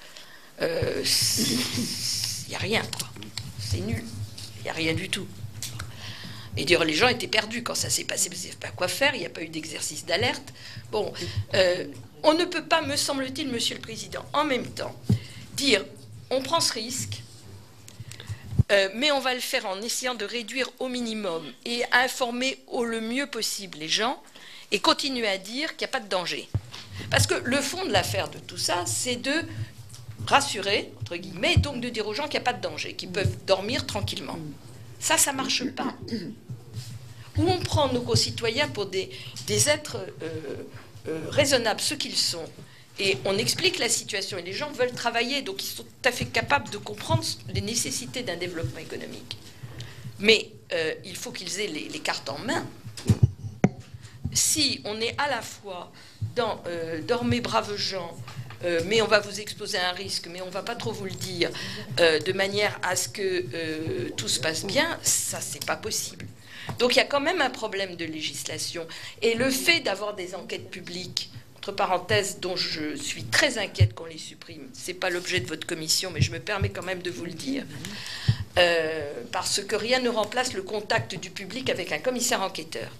Il n'y a rien, quoi. C'est nul. Il n'y a rien du tout. Et dire les gens étaient perdus quand ça s'est passé, ils ne savaient pas quoi faire, il n'y a pas eu d'exercice d'alerte. Bon, on ne peut pas, me semble-t-il, Monsieur le Président, en même temps, dire on prend ce risque, mais on va le faire en essayant de réduire au minimum et à informer le mieux possible les gens et continuer à dire qu'il n'y a pas de danger. Parce que le fond de l'affaire de tout ça, c'est de rassurer, entre guillemets, et donc de dire aux gens qu'il n'y a pas de danger, qu'ils peuvent dormir tranquillement. Ça ne marche pas. Où on prend nos concitoyens pour des êtres raisonnables, ce qu'ils sont, et on explique la situation, et les gens veulent travailler, donc ils sont tout à fait capables de comprendre les nécessités d'un développement économique. Mais il faut qu'ils aient les cartes en main. Si on est à la fois dans dormez braves gens, mais on va vous exposer à un risque, mais on ne va pas trop vous le dire, de manière à ce que tout se passe bien, ça, c'est pas possible. Donc il y a quand même un problème de législation. Et le fait d'avoir des enquêtes publiques, entre parenthèses, dont je suis très inquiète qu'on les supprime, ce n'est pas l'objet de votre commission, mais je me permets quand même de vous le dire, parce que rien ne remplace le contact du public avec un commissaire enquêteur.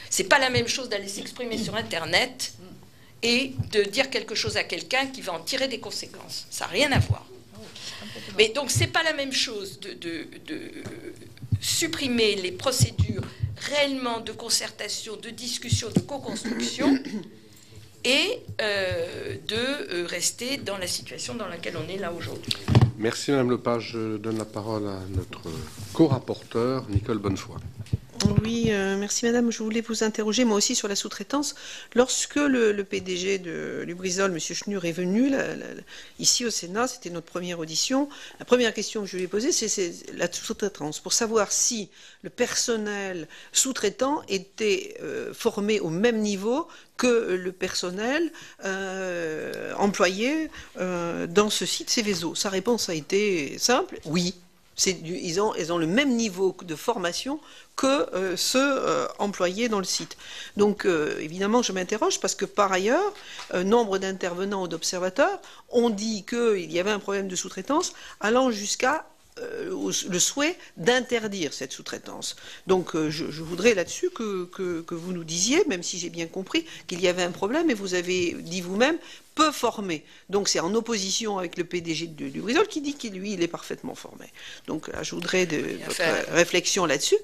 C'est pas la même chose d'aller s'exprimer sur Internet et de dire quelque chose à quelqu'un qui va en tirer des conséquences. Ça n'a rien à voir. Mais donc, c'est pas la même chose de supprimer les procédures réellement de concertation, de discussion, de co-construction et de rester dans la situation dans laquelle on est là aujourd'hui. Merci Madame Lepage. Je donne la parole à notre co-rapporteur, Nicole Bonnefoy. Oui, merci Madame. Je voulais vous interroger moi aussi sur la sous-traitance. Lorsque le PDG de Lubrizol, M. Schnur, est venu ici au Sénat, c'était notre première audition, la première question que je lui ai posée, c'est la sous-traitance, pour savoir si le personnel sous-traitant était formé au même niveau que le personnel employé dans ce site Céveso. Sa réponse a été simple, oui. Ils ont le même niveau de formation que ceux employés dans le site. Donc, évidemment, je m'interroge parce que, par ailleurs, nombre d'intervenants ou d'observateurs ont dit qu'il y avait un problème de sous-traitance allant jusqu'à le souhait d'interdire cette sous-traitance. Donc, je voudrais là-dessus que vous nous disiez, même si j'ai bien compris qu'il y avait un problème, et vous avez dit vous-même, peu formé. Donc c'est en opposition avec le PDG de Lubrizol qui dit qu'il, lui, il est parfaitement formé. Donc là, je voudrais votre réflexion là-dessus.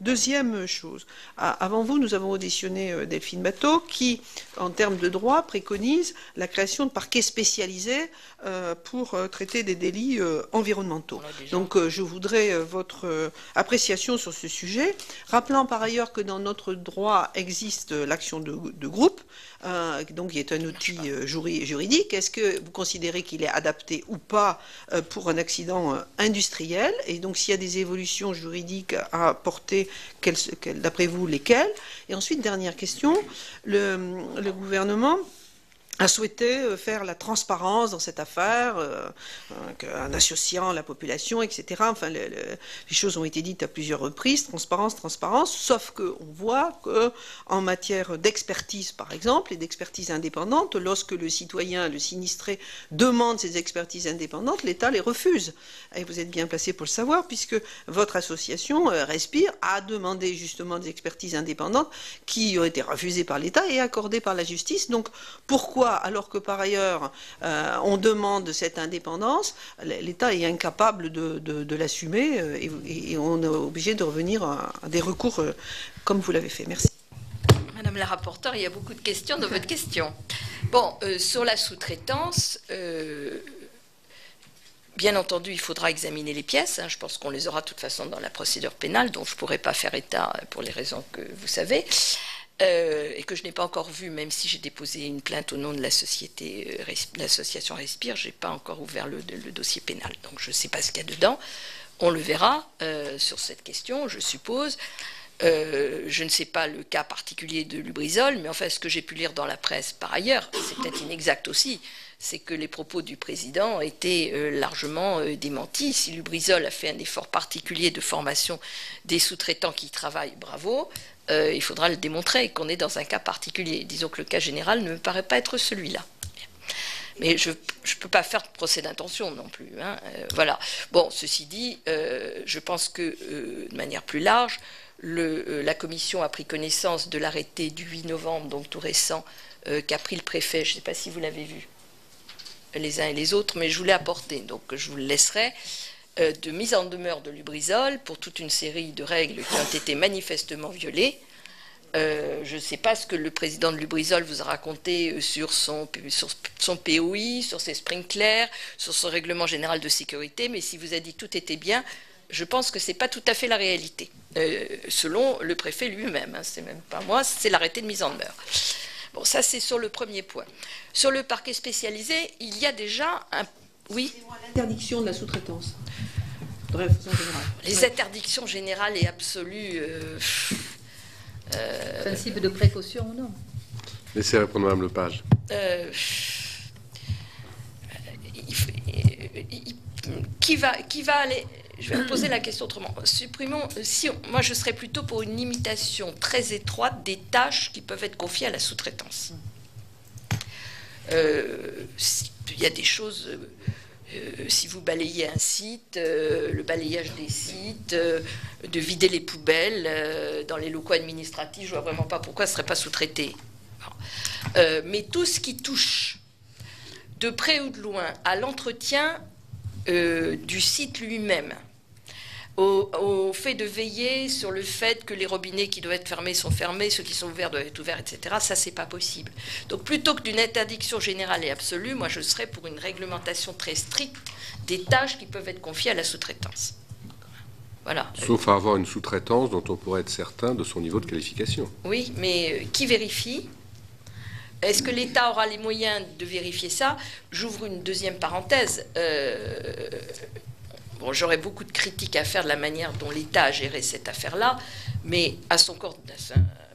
Deuxième chose, avant vous, nous avons auditionné Delphine Batho qui, en termes de droit, préconise la création de parquets spécialisés pour traiter des délits environnementaux. Donc je voudrais votre appréciation sur ce sujet, rappelant par ailleurs que dans notre droit existe l'action de groupe, donc qui est un outil juridique. Est-ce que vous considérez qu'il est adapté ou pas pour un accident industriel? Et donc s'il y a des évolutions juridiques à apporter, d'après vous, lesquelles? Et ensuite, dernière question, le gouvernement a souhaité faire la transparence dans cette affaire, en associant la population, etc. Enfin, les choses ont été dites à plusieurs reprises, transparence, sauf qu'on voit qu'en matière d'expertise, par exemple, et d'expertise indépendante, lorsque le citoyen, le sinistré, demande ces expertises indépendantes, l'État les refuse. Et vous êtes bien placé pour le savoir, puisque votre association, Respire, a demandé justement des expertises indépendantes qui ont été refusées par l'État et accordées par la justice. Donc, pourquoi, alors que par ailleurs on demande cette indépendance, l'État est incapable de l'assumer et on est obligé de revenir à des recours comme vous l'avez fait. Merci. Madame la rapporteure, il y a beaucoup de questions dans votre question. Bon, sur la sous-traitance, bien entendu, il faudra examiner les pièces. Je pense qu'on les aura de toute façon dans la procédure pénale, dont je ne pourrai pas faire état pour les raisons que vous savez. Et que je n'ai pas encore vu, même si j'ai déposé une plainte au nom de la société, l'association Respire, je n'ai pas encore ouvert le dossier pénal. Donc je ne sais pas ce qu'il y a dedans. On le verra sur cette question, je suppose. Je ne sais pas le cas particulier de Lubrizol, mais enfin, ce que j'ai pu lire dans la presse par ailleurs, c'est peut-être inexact aussi, c'est que les propos du président étaient largement démentis. Si Lubrizol a fait un effort particulier de formation des sous-traitants qui travaillent, bravo. Il faudra le démontrer, qu'on est dans un cas particulier. Disons que le cas général ne me paraît pas être celui-là. Mais je ne peux pas faire de procès d'intention non plus. Voilà. Bon, ceci dit, je pense que, de manière plus large, la Commission a pris connaissance de l'arrêté du 8 novembre, donc tout récent, qu'a pris le préfet. Je ne sais pas si vous l'avez vu, les uns et les autres, mais je vous l'ai apporté, donc je vous le laisserai. De mise en demeure de Lubrizol pour toute une série de règles qui ont été manifestement violées. Je ne sais pas ce que le président de Lubrizol vous a raconté sur son POI, sur ses sprinklers, sur son règlement général de sécurité, mais s'il vous a dit que tout était bien, je pense que ce n'est pas tout à fait la réalité, selon le préfet lui-même. C'est même pas moi, c'est l'arrêté de mise en demeure. Bon, ça c'est sur le premier point. Sur le parquet spécialisé, il y a déjà un... Oui. L'interdiction de la sous-traitance. Bref, les interdictions générales et absolues. Principe de précaution ou non? Laissez répondre Mme Lepage. qui va aller... Je vais vous poser la question autrement. Supprimons... moi, je serais plutôt pour une limitation très étroite des tâches qui peuvent être confiées à la sous-traitance. Il y a des choses... si vous balayez un site, le balayage des sites, de vider les poubelles dans les locaux administratifs, je ne vois vraiment pas pourquoi ce ne serait pas sous-traité. Mais tout ce qui touche de près ou de loin à l'entretien du site lui-même, au fait de veiller sur le fait que les robinets qui doivent être fermés sont fermés, ceux qui sont ouverts doivent être ouverts, etc., ça, c'est pas possible. Donc, plutôt que d'une interdiction générale et absolue, moi, je serais pour une réglementation très stricte des tâches qui peuvent être confiées à la sous-traitance. Voilà. Sauf à avoir une sous-traitance dont on pourrait être certain de son niveau de qualification. Oui, mais qui vérifie ? Est-ce que l'État aura les moyens de vérifier ça ? J'ouvre une deuxième parenthèse. Bon, j'aurais beaucoup de critiques à faire de la manière dont l'État a géré cette affaire-là, mais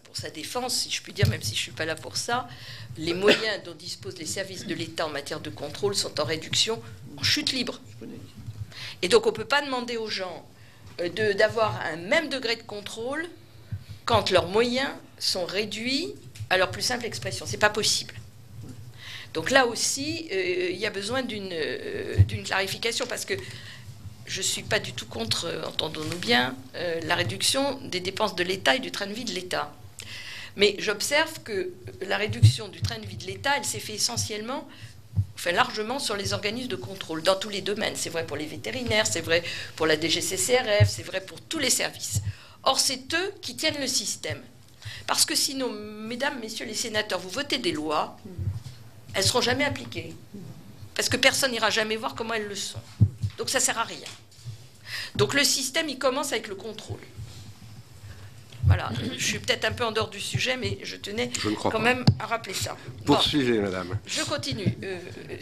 pour sa défense, si je puis dire, même si je ne suis pas là pour ça, les moyens dont disposent les services de l'État en matière de contrôle sont en réduction, en chute libre. Et donc on ne peut pas demander aux gens d'avoir un même degré de contrôle quand leurs moyens sont réduits à leur plus simple expression. Ce n'est pas possible. Donc là aussi, il y a besoin d'une clarification, parce que je ne suis pas du tout contre, entendons-nous bien, la réduction des dépenses de l'État et du train de vie de l'État. Mais j'observe que la réduction du train de vie de l'État, elle s'est faite essentiellement, largement sur les organismes de contrôle, dans tous les domaines. C'est vrai pour les vétérinaires, c'est vrai pour la DGCCRF, c'est vrai pour tous les services. Or, c'est eux qui tiennent le système. Parce que sinon, mesdames, messieurs les sénateurs, vous votez des lois, elles ne seront jamais appliquées. Parce que personne n'ira jamais voir comment elles le sont. Donc ça ne sert à rien. Donc le système, il commence avec le contrôle. Voilà, je suis peut-être un peu en dehors du sujet, mais je tenais quand même à rappeler ça. Poursuivez, madame. Je continue.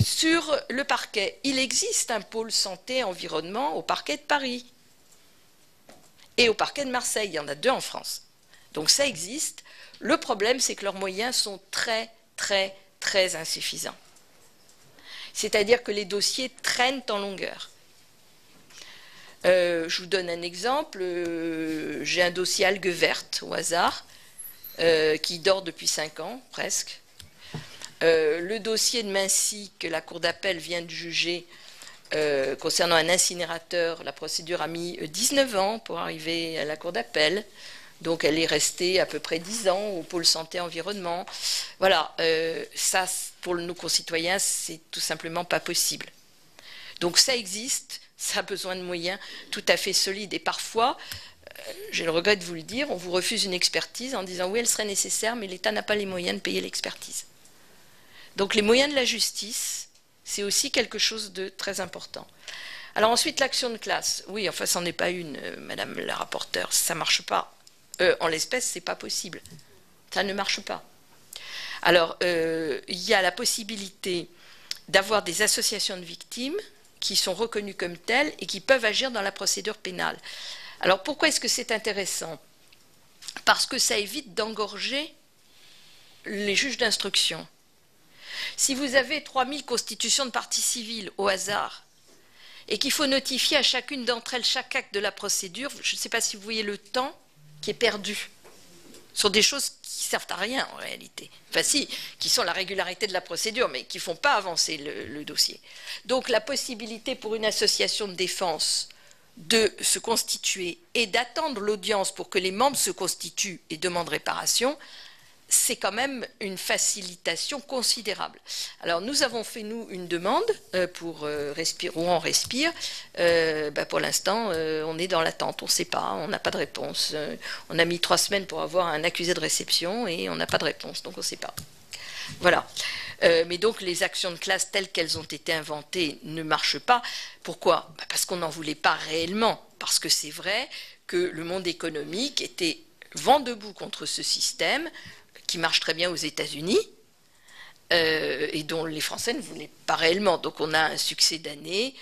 Sur le parquet, il existe un pôle santé-environnement au parquet de Paris. Et au parquet de Marseille, il y en a 2 en France. Donc ça existe. Le problème, c'est que leurs moyens sont très, très, très insuffisants. C'est-à-dire que les dossiers traînent en longueur. Je vous donne un exemple. J'ai un dossier algues vertes au hasard qui dort depuis 5 ans presque. Le dossier de Mincy que la Cour d'appel vient de juger concernant un incinérateur, la procédure a mis 19 ans pour arriver à la Cour d'appel. Donc elle est restée à peu près 10 ans au pôle santé-environnement. Voilà, ça pour nos concitoyens, c'est tout simplement pas possible. Donc ça existe. Ça a besoin de moyens tout à fait solides. Et parfois, j'ai le regret de vous le dire, on vous refuse une expertise en disant oui, elle serait nécessaire, mais l'État n'a pas les moyens de payer l'expertise. Donc les moyens de la justice, c'est aussi quelque chose de très important. Alors ensuite, l'action de classe. Oui, enfin, c'en est pas une, madame la rapporteure. Ça ne marche pas. En l'espèce, ce n'est pas possible. Ça ne marche pas. Alors, il y a la possibilité d'avoir des associations de victimes qui sont reconnus comme tels et qui peuvent agir dans la procédure pénale. Alors pourquoi est-ce que c'est intéressant ? Parce que ça évite d'engorger les juges d'instruction. Si vous avez 3000 constitutions de partie civile au hasard et qu'il faut notifier à chacune d'entre elles chaque acte de la procédure, je ne sais pas si vous voyez le temps qui est perdu sur des choses qui ne servent à rien en réalité. Enfin si, qui sont la régularité de la procédure, mais qui ne font pas avancer le dossier. Donc la possibilité pour une association de défense de se constituer et d'attendre l'audience pour que les membres se constituent et demandent réparation, c'est quand même une facilitation considérable. Alors nous avons fait, nous, une demande pour Rouen Respire. Pour l'instant, on est dans l'attente, on ne sait pas, on n'a pas de réponse. On a mis 3 semaines pour avoir un accusé de réception et on n'a pas de réponse, donc on ne sait pas. Voilà. Mais donc les actions de classe telles qu'elles ont été inventées ne marchent pas. Pourquoi ? Parce qu'on n'en voulait pas réellement. Parce que c'est vrai que le monde économique était vent debout contre ce système qui marche très bien aux États-Unis et dont les Français ne voulaient pas réellement. Donc on a un succès d'année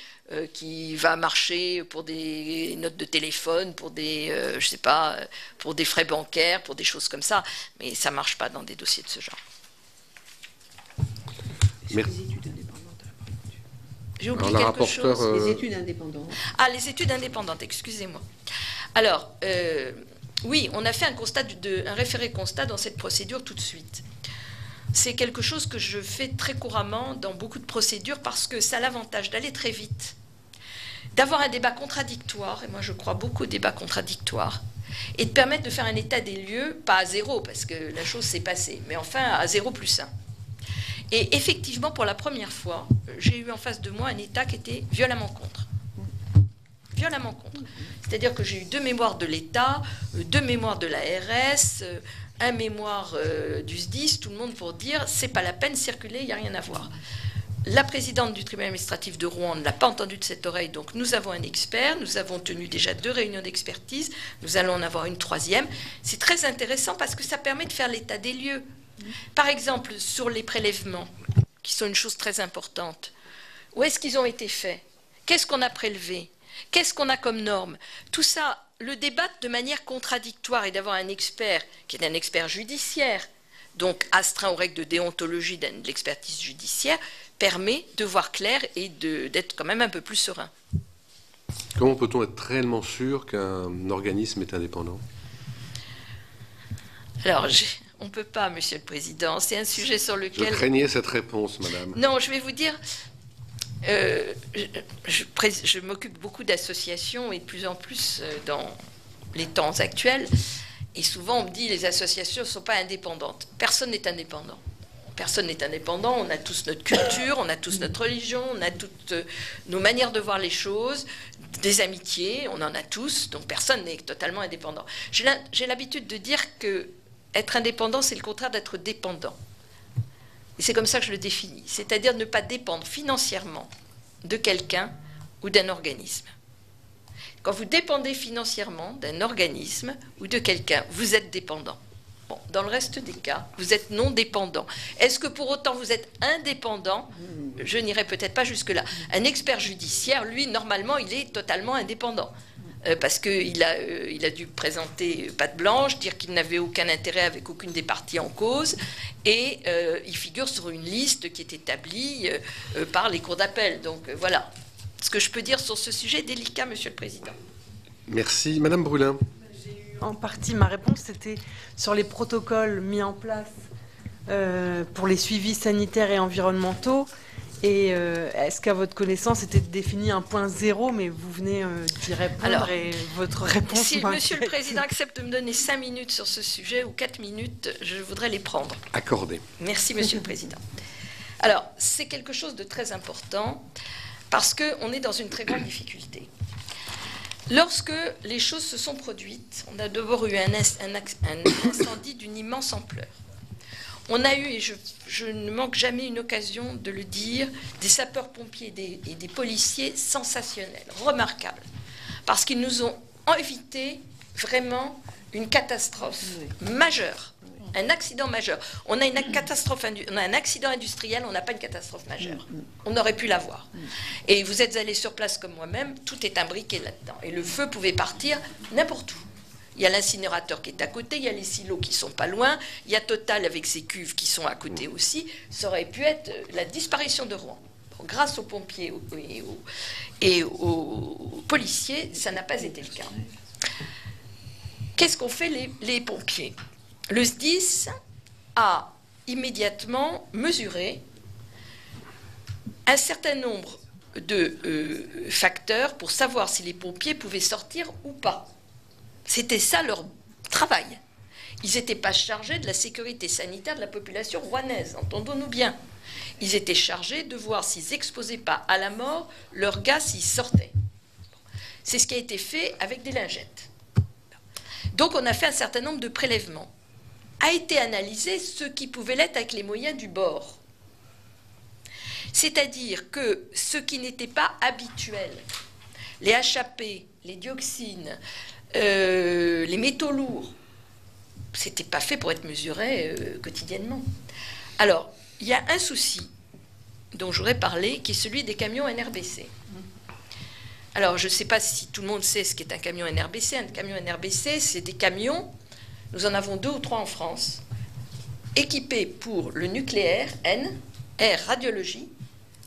qui va marcher pour des notes de téléphone, pour des, je sais pas, pour des frais bancaires, pour des choses comme ça, mais ça ne marche pas dans des dossiers de ce genre. J'ai oublié Alors, la quelque chose. rapporteure, Les études indépendantes. Ah, les études indépendantes, excusez-moi. Alors, oui, on a fait un référé constat dans cette procédure tout de suite. C'est quelque chose que je fais très couramment dans beaucoup de procédures parce que ça a l'avantage d'aller très vite, d'avoir un débat contradictoire, et moi je crois beaucoup au débat contradictoire, et de permettre de faire un état des lieux, pas à 0, parce que la chose s'est passée, mais enfin à 0+1. Et effectivement, pour la première fois, j'ai eu en face de moi un État qui était violemment contre. Violemment contre. C'est-à-dire que j'ai eu 2 mémoires de l'État, 2 mémoires de l'ARS, un mémoire du SDIS, tout le monde pour dire c'est pas la peine, circuler, il n'y a rien à voir. La présidente du tribunal administratif de Rouen ne l'a pas entendu de cette oreille, donc nous avons un expert, nous avons tenu déjà 2 réunions d'expertise, nous allons en avoir une 3e. C'est très intéressant parce que ça permet de faire l'état des lieux. Par exemple, sur les prélèvements, qui sont une chose très importante, où est-ce qu'ils ont été faits? Qu'est-ce qu'on a prélevé? Qu'est-ce qu'on a comme norme? Tout ça, le débattre de manière contradictoire et d'avoir un expert qui est un expert judiciaire, donc astreint aux règles de déontologie de l'expertise judiciaire, permet de voir clair et d'être quand même un peu plus serein. Comment peut-on être réellement sûr qu'un organisme est indépendant? Alors, on ne peut pas, Monsieur le Président. C'est un sujet sur lequel... Je craignais cette réponse, madame. Non, je vais vous dire... je m'occupe beaucoup d'associations et de plus en plus dans les temps actuels. Et souvent, on me dit les associations ne sont pas indépendantes. Personne n'est indépendant. Personne n'est indépendant. On a tous notre culture, on a tous notre religion, on a toutes nos manières de voir les choses, des amitiés, on en a tous. Donc personne n'est totalement indépendant. J'ai l'habitude de dire que être indépendant, c'est le contraire d'être dépendant. Et c'est comme ça que je le définis. C'est-à-dire ne pas dépendre financièrement de quelqu'un ou d'un organisme. Quand vous dépendez financièrement d'un organisme ou de quelqu'un, vous êtes dépendant. Bon, dans le reste des cas, vous êtes non dépendant. Est-ce que pour autant vous êtes indépendant? Je n'irai peut-être pas jusque-là. Un expert judiciaire, lui, normalement, il est totalement indépendant. Parce qu'il a dû présenter patte blanche, dire qu'il n'avait aucun intérêt avec aucune des parties en cause, et il figure sur une liste qui est établie par les cours d'appel. Donc voilà ce que je peux dire sur ce sujet délicat, Monsieur le Président. Merci. Madame Brulin. En partie, ma réponse, c'était sur les protocoles mis en place pour les suivis sanitaires et environnementaux. Et est-ce qu'à votre connaissance, c'était défini un point 0, mais vous venez d'y répondre. Alors, et votre réponse... Si Monsieur le Président accepte de me donner 5 minutes sur ce sujet, ou 4 minutes, je voudrais les prendre. Accordé. Merci, Monsieur le Président. Alors, c'est quelque chose de très important, parce qu'on est dans une très grande difficulté. Lorsque les choses se sont produites, on a d'abord eu un incendie d'une immense ampleur. On a eu, et je ne manque jamais une occasion de le dire, des sapeurs-pompiers et des policiers sensationnels, remarquables, parce qu'ils nous ont évité vraiment une catastrophe majeure, un accident majeur. On a un accident industriel, on n'a pas une catastrophe majeure. On aurait pu l'avoir. Et vous êtes allés sur place comme moi-même, tout est imbriqué là-dedans. Et le feu pouvait partir n'importe où. Il y a l'incinérateur qui est à côté, il y a les silos qui sont pas loin, il y a Total avec ses cuves qui sont à côté aussi. Ça aurait pu être la disparition de Rouen. Bon, grâce aux pompiers et aux policiers, ça n'a pas été le cas. Qu'est-ce qu'ont fait les pompiers? Le SDIS a immédiatement mesuré un certain nombre de facteurs pour savoir si les pompiers pouvaient sortir ou pas. C'était ça leur travail. Ils n'étaient pas chargés de la sécurité sanitaire de la population rouennaise, entendons-nous bien. Ils étaient chargés de voir s'ils n'exposaient pas à la mort leurs gars s'ils sortaient. C'est ce qui a été fait avec des lingettes. Donc on a fait un certain nombre de prélèvements. A été analysé ce qui pouvait l'être avec les moyens du bord. C'est-à-dire que ce qui n'était pas habituel, les HAP, les dioxines, les métaux lourds, c'était pas fait pour être mesuré quotidiennement. Alors, il y a un souci dont j'aurais parlé, qui est celui des camions NRBC. Alors, je ne sais pas si tout le monde sait ce qu'est un camion NRBC. Un camion NRBC, c'est des camions, nous en avons 2 ou 3 en France, équipés pour le nucléaire, N, R, radiologie,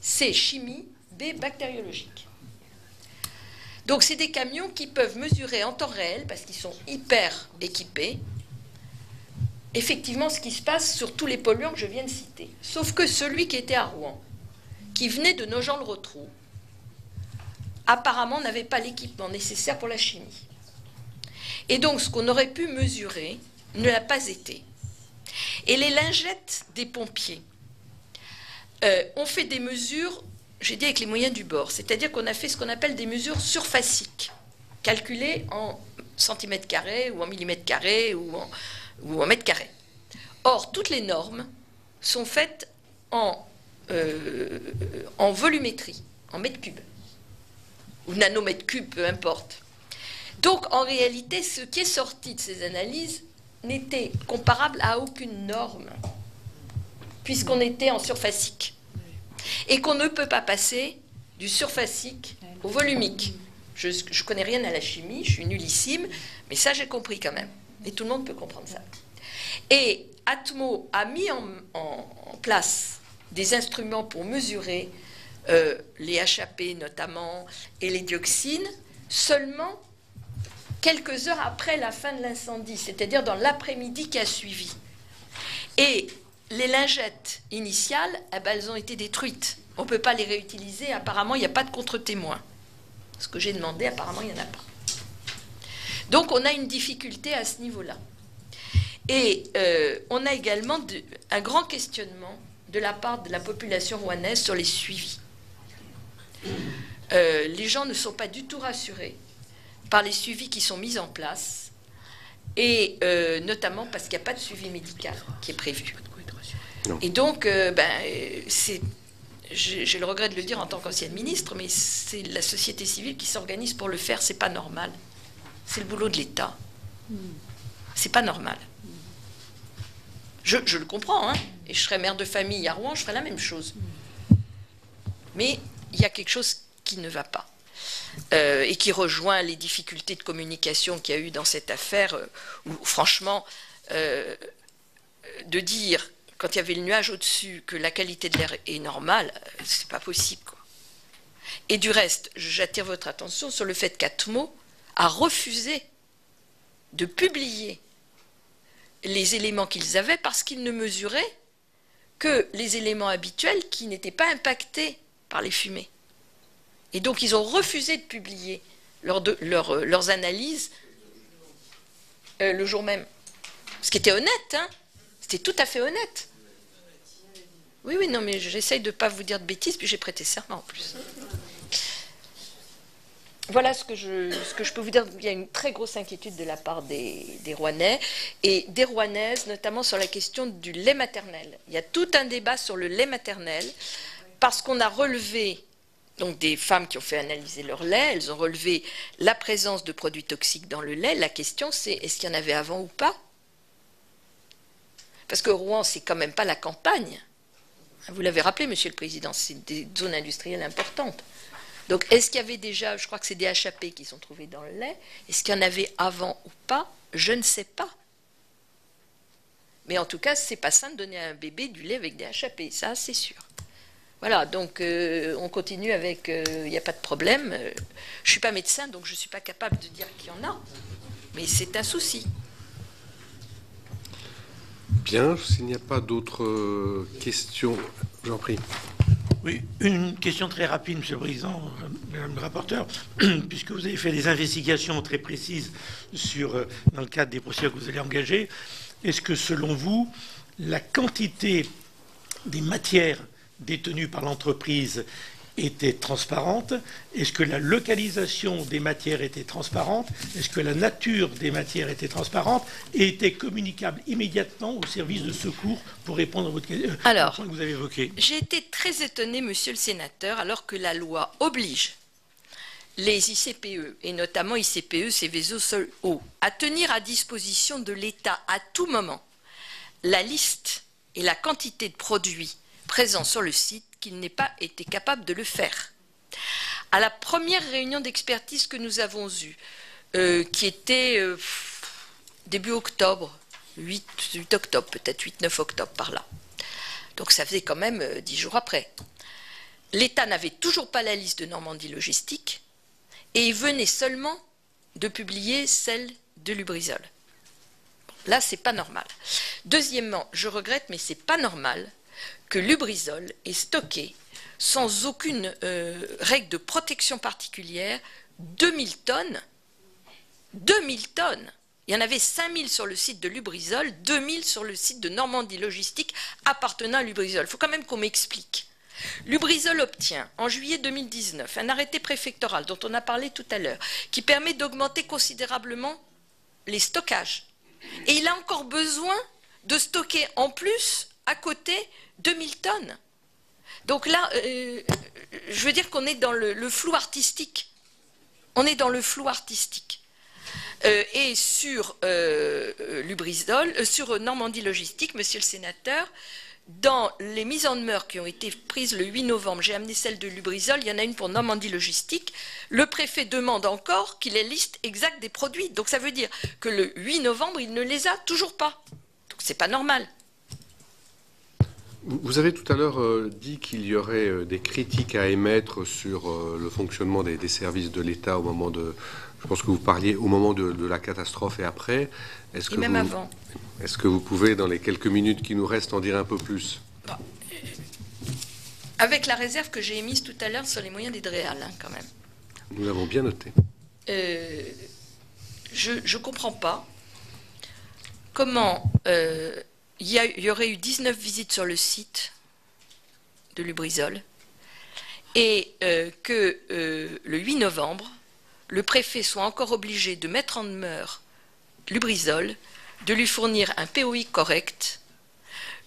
C, chimie, B, B bactériologique. Donc c'est des camions qui peuvent mesurer en temps réel, parce qu'ils sont hyper équipés, effectivement ce qui se passe sur tous les polluants que je viens de citer. Sauf que celui qui était à Rouen, qui venait de Nogent-le-Rotrou, apparemment n'avait pas l'équipement nécessaire pour la chimie. Et donc ce qu'on aurait pu mesurer ne l'a pas été. Et les lingettes des pompiers ont fait des mesures, j'ai dit avec les moyens du bord, c'est-à-dire qu'on a fait ce qu'on appelle des mesures surfaciques, calculées en centimètres carrés ou en millimètres carrés ou en mètres carrés. Or, toutes les normes sont faites en volumétrie, en mètres cubes, ou nanomètres cubes, peu importe. Donc, en réalité, ce qui est sorti de ces analyses n'était comparable à aucune norme, puisqu'on était en surfacique. Et qu'on ne peut pas passer du surfacique au volumique. Je ne connais rien à la chimie, je suis nullissime, mais ça j'ai compris quand même. Et tout le monde peut comprendre ça. Et Atmo a mis en place des instruments pour mesurer les HAP notamment et les dioxines seulement quelques heures après la fin de l'incendie, c'est-à-dire dans l'après-midi qui a suivi. Et les lingettes initiales, elles ont été détruites. On ne peut pas les réutiliser. Apparemment, il n'y a pas de contre-témoin. Ce que j'ai demandé, apparemment, il n'y en a pas. Donc, on a une difficulté à ce niveau-là. Et on a également un grand questionnement de la part de la population rouennaise sur les suivis. Les gens ne sont pas du tout rassurés par les suivis qui sont mis en place, et notamment parce qu'il n'y a pas de suivi médical qui est prévu. Non. Et donc, j'ai le regret de le dire en tant qu'ancienne ministre, mais c'est la société civile qui s'organise pour le faire, c'est pas normal. C'est le boulot de l'État. C'est pas normal. Je le comprends, hein, et je serais mère de famille à Rouen, je ferais la même chose. Mais il y a quelque chose qui ne va pas. Et qui rejoint les difficultés de communication qu'il y a eu dans cette affaire, où franchement, de dire, quand il y avait le nuage au-dessus, que la qualité de l'air est normale, c'est pas possible, quoi. Et du reste, j'attire votre attention sur le fait qu'Atmo a refusé de publier les éléments qu'ils avaient parce qu'ils ne mesuraient que les éléments habituels qui n'étaient pas impactés par les fumées. Et donc, ils ont refusé de publier leurs analyses le jour même. Ce qui était honnête, hein. C'était tout à fait honnête. Oui, oui, non, mais j'essaye de ne pas vous dire de bêtises, puis j'ai prêté serment en plus. Voilà ce que je peux vous dire. Il y a une très grosse inquiétude de la part des Rouennais et des Rouennaises, notamment sur la question du lait maternel. Il y a tout un débat sur le lait maternel, parce qu'on a relevé, donc des femmes qui ont fait analyser leur lait, elles ont relevé la présence de produits toxiques dans le lait. La question, c'est est-ce qu'il y en avait avant ou pas? Parce que Rouen, c'est quand même pas la campagne. Vous l'avez rappelé, Monsieur le Président, c'est des zones industrielles importantes. Donc, est-ce qu'il y avait déjà, je crois que c'est des HAP qui sont trouvés dans le lait, est-ce qu'il y en avait avant ou pas? Je ne sais pas. Mais en tout cas, c'est pas sain de donner à un bébé du lait avec des HAP, ça, c'est sûr. Voilà, donc on continue avec, il n'y a pas de problème. Je ne suis pas médecin, donc je ne suis pas capable de dire qu'il y en a. Mais c'est un souci. Bien, s'il n'y a pas d'autres questions, j'en prie. Oui, une question très rapide, Monsieur le Président, Madame le rapporteur, puisque vous avez fait des investigations très précises dans le cadre des procédures que vous allez engager. Est-ce que, selon vous, la quantité des matières détenues par l'entreprise était transparente? Est-ce que la localisation des matières était transparente? Est-ce que la nature des matières était transparente et était communicable immédiatement au service de secours pour répondre à votre question que vous avez évoqué? J'ai été très étonné, Monsieur le Sénateur, alors que la loi oblige les ICPE, et notamment ICPE, Seveso, Sol, Eau, à tenir à disposition de l'État à tout moment la liste et la quantité de produits présents sur le site, qu'il n'ait pas été capable de le faire. À la première réunion d'expertise que nous avons eue, qui était début octobre, 8 octobre, peut-être 8-9 octobre par là. Donc ça faisait quand même 10 jours après. l'État n'avait toujours pas la liste de Normandie Logistique et il venait seulement de publier celle de Lubrizol. Là, c'est pas normal. Deuxièmement, je regrette, mais c'est pas normal que Lubrizol ait stocké sans aucune règle de protection particulière 2000 tonnes. 2000 tonnes. Il y en avait 5000 sur le site de Lubrizol, 2000 sur le site de Normandie Logistique appartenant à Lubrizol. Il faut quand même qu'on m'explique. Lubrizol obtient en juillet 2019 un arrêté préfectoral dont on a parlé tout à l'heure qui permet d'augmenter considérablement les stockages. Et il a encore besoin de stocker en plus à côté 2000 tonnes. Donc là, je veux dire qu'on est dans le flou artistique. On est dans le flou artistique. Et sur Lubrizol, sur Normandie Logistique, monsieur le sénateur, dans les mises en demeure qui ont été prises le 8 novembre, j'ai amené celle de Lubrizol, il y en a une pour Normandie Logistique, le préfet demande encore qu'il ait la liste exacte des produits. Donc ça veut dire que le 8 novembre, il ne les a toujours pas. Donc c'est pas normal. Vous avez tout à l'heure dit qu'il y aurait des critiques à émettre sur le fonctionnement des services de l'État au moment de... Je pense que vous parliez au moment de la catastrophe et après. Et même avant. Est-ce que vous pouvez, dans les quelques minutes qui nous restent, en dire un peu plus? Bon, avec la réserve que j'ai émise tout à l'heure sur les moyens des DREAL, quand même. Nous l'avons bien noté. Je ne comprends pas comment il y aurait eu 19 visites sur le site de Lubrizol et que le 8 novembre, le préfet soit encore obligé de mettre en demeure Lubrizol, de lui fournir un POI correct,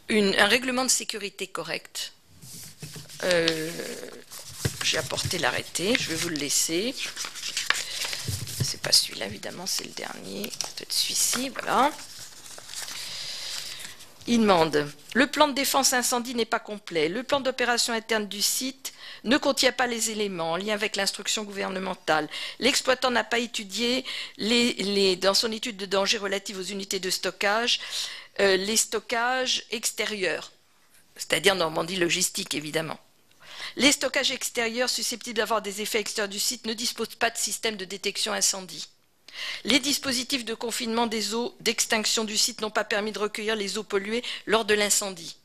un règlement de sécurité correct. J'ai apporté l'arrêté, je vais vous le laisser. C'est pas celui-là, évidemment, c'est le dernier. Peut-être celui-ci, voilà. Il demande, le plan de défense incendie n'est pas complet, le plan d'opération interne du site ne contient pas les éléments en lien avec l'instruction gouvernementale. L'exploitant n'a pas étudié dans son étude de danger relative aux unités de stockage, les stockages extérieurs, c'est-à-dire Normandie Logistique, évidemment. Les stockages extérieurs susceptibles d'avoir des effets extérieurs du site ne disposent pas de système de détection incendie. Les dispositifs de confinement des eaux d'extinction du site n'ont pas permis de recueillir les eaux polluées lors de l'incendie.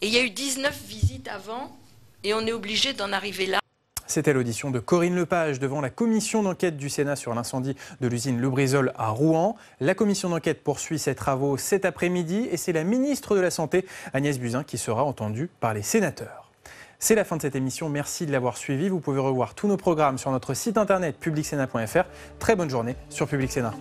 Et il y a eu 19 visites avant, et on est obligé d'en arriver là. C'était l'audition de Corinne Lepage devant la commission d'enquête du Sénat sur l'incendie de l'usine Lubrizol à Rouen. La commission d'enquête poursuit ses travaux cet après-midi et c'est la ministre de la Santé, Agnès Buzyn, qui sera entendue par les sénateurs. C'est la fin de cette émission, merci de l'avoir suivi. Vous pouvez revoir tous nos programmes sur notre site internet publicsénat.fr. Très bonne journée sur Public Sénat.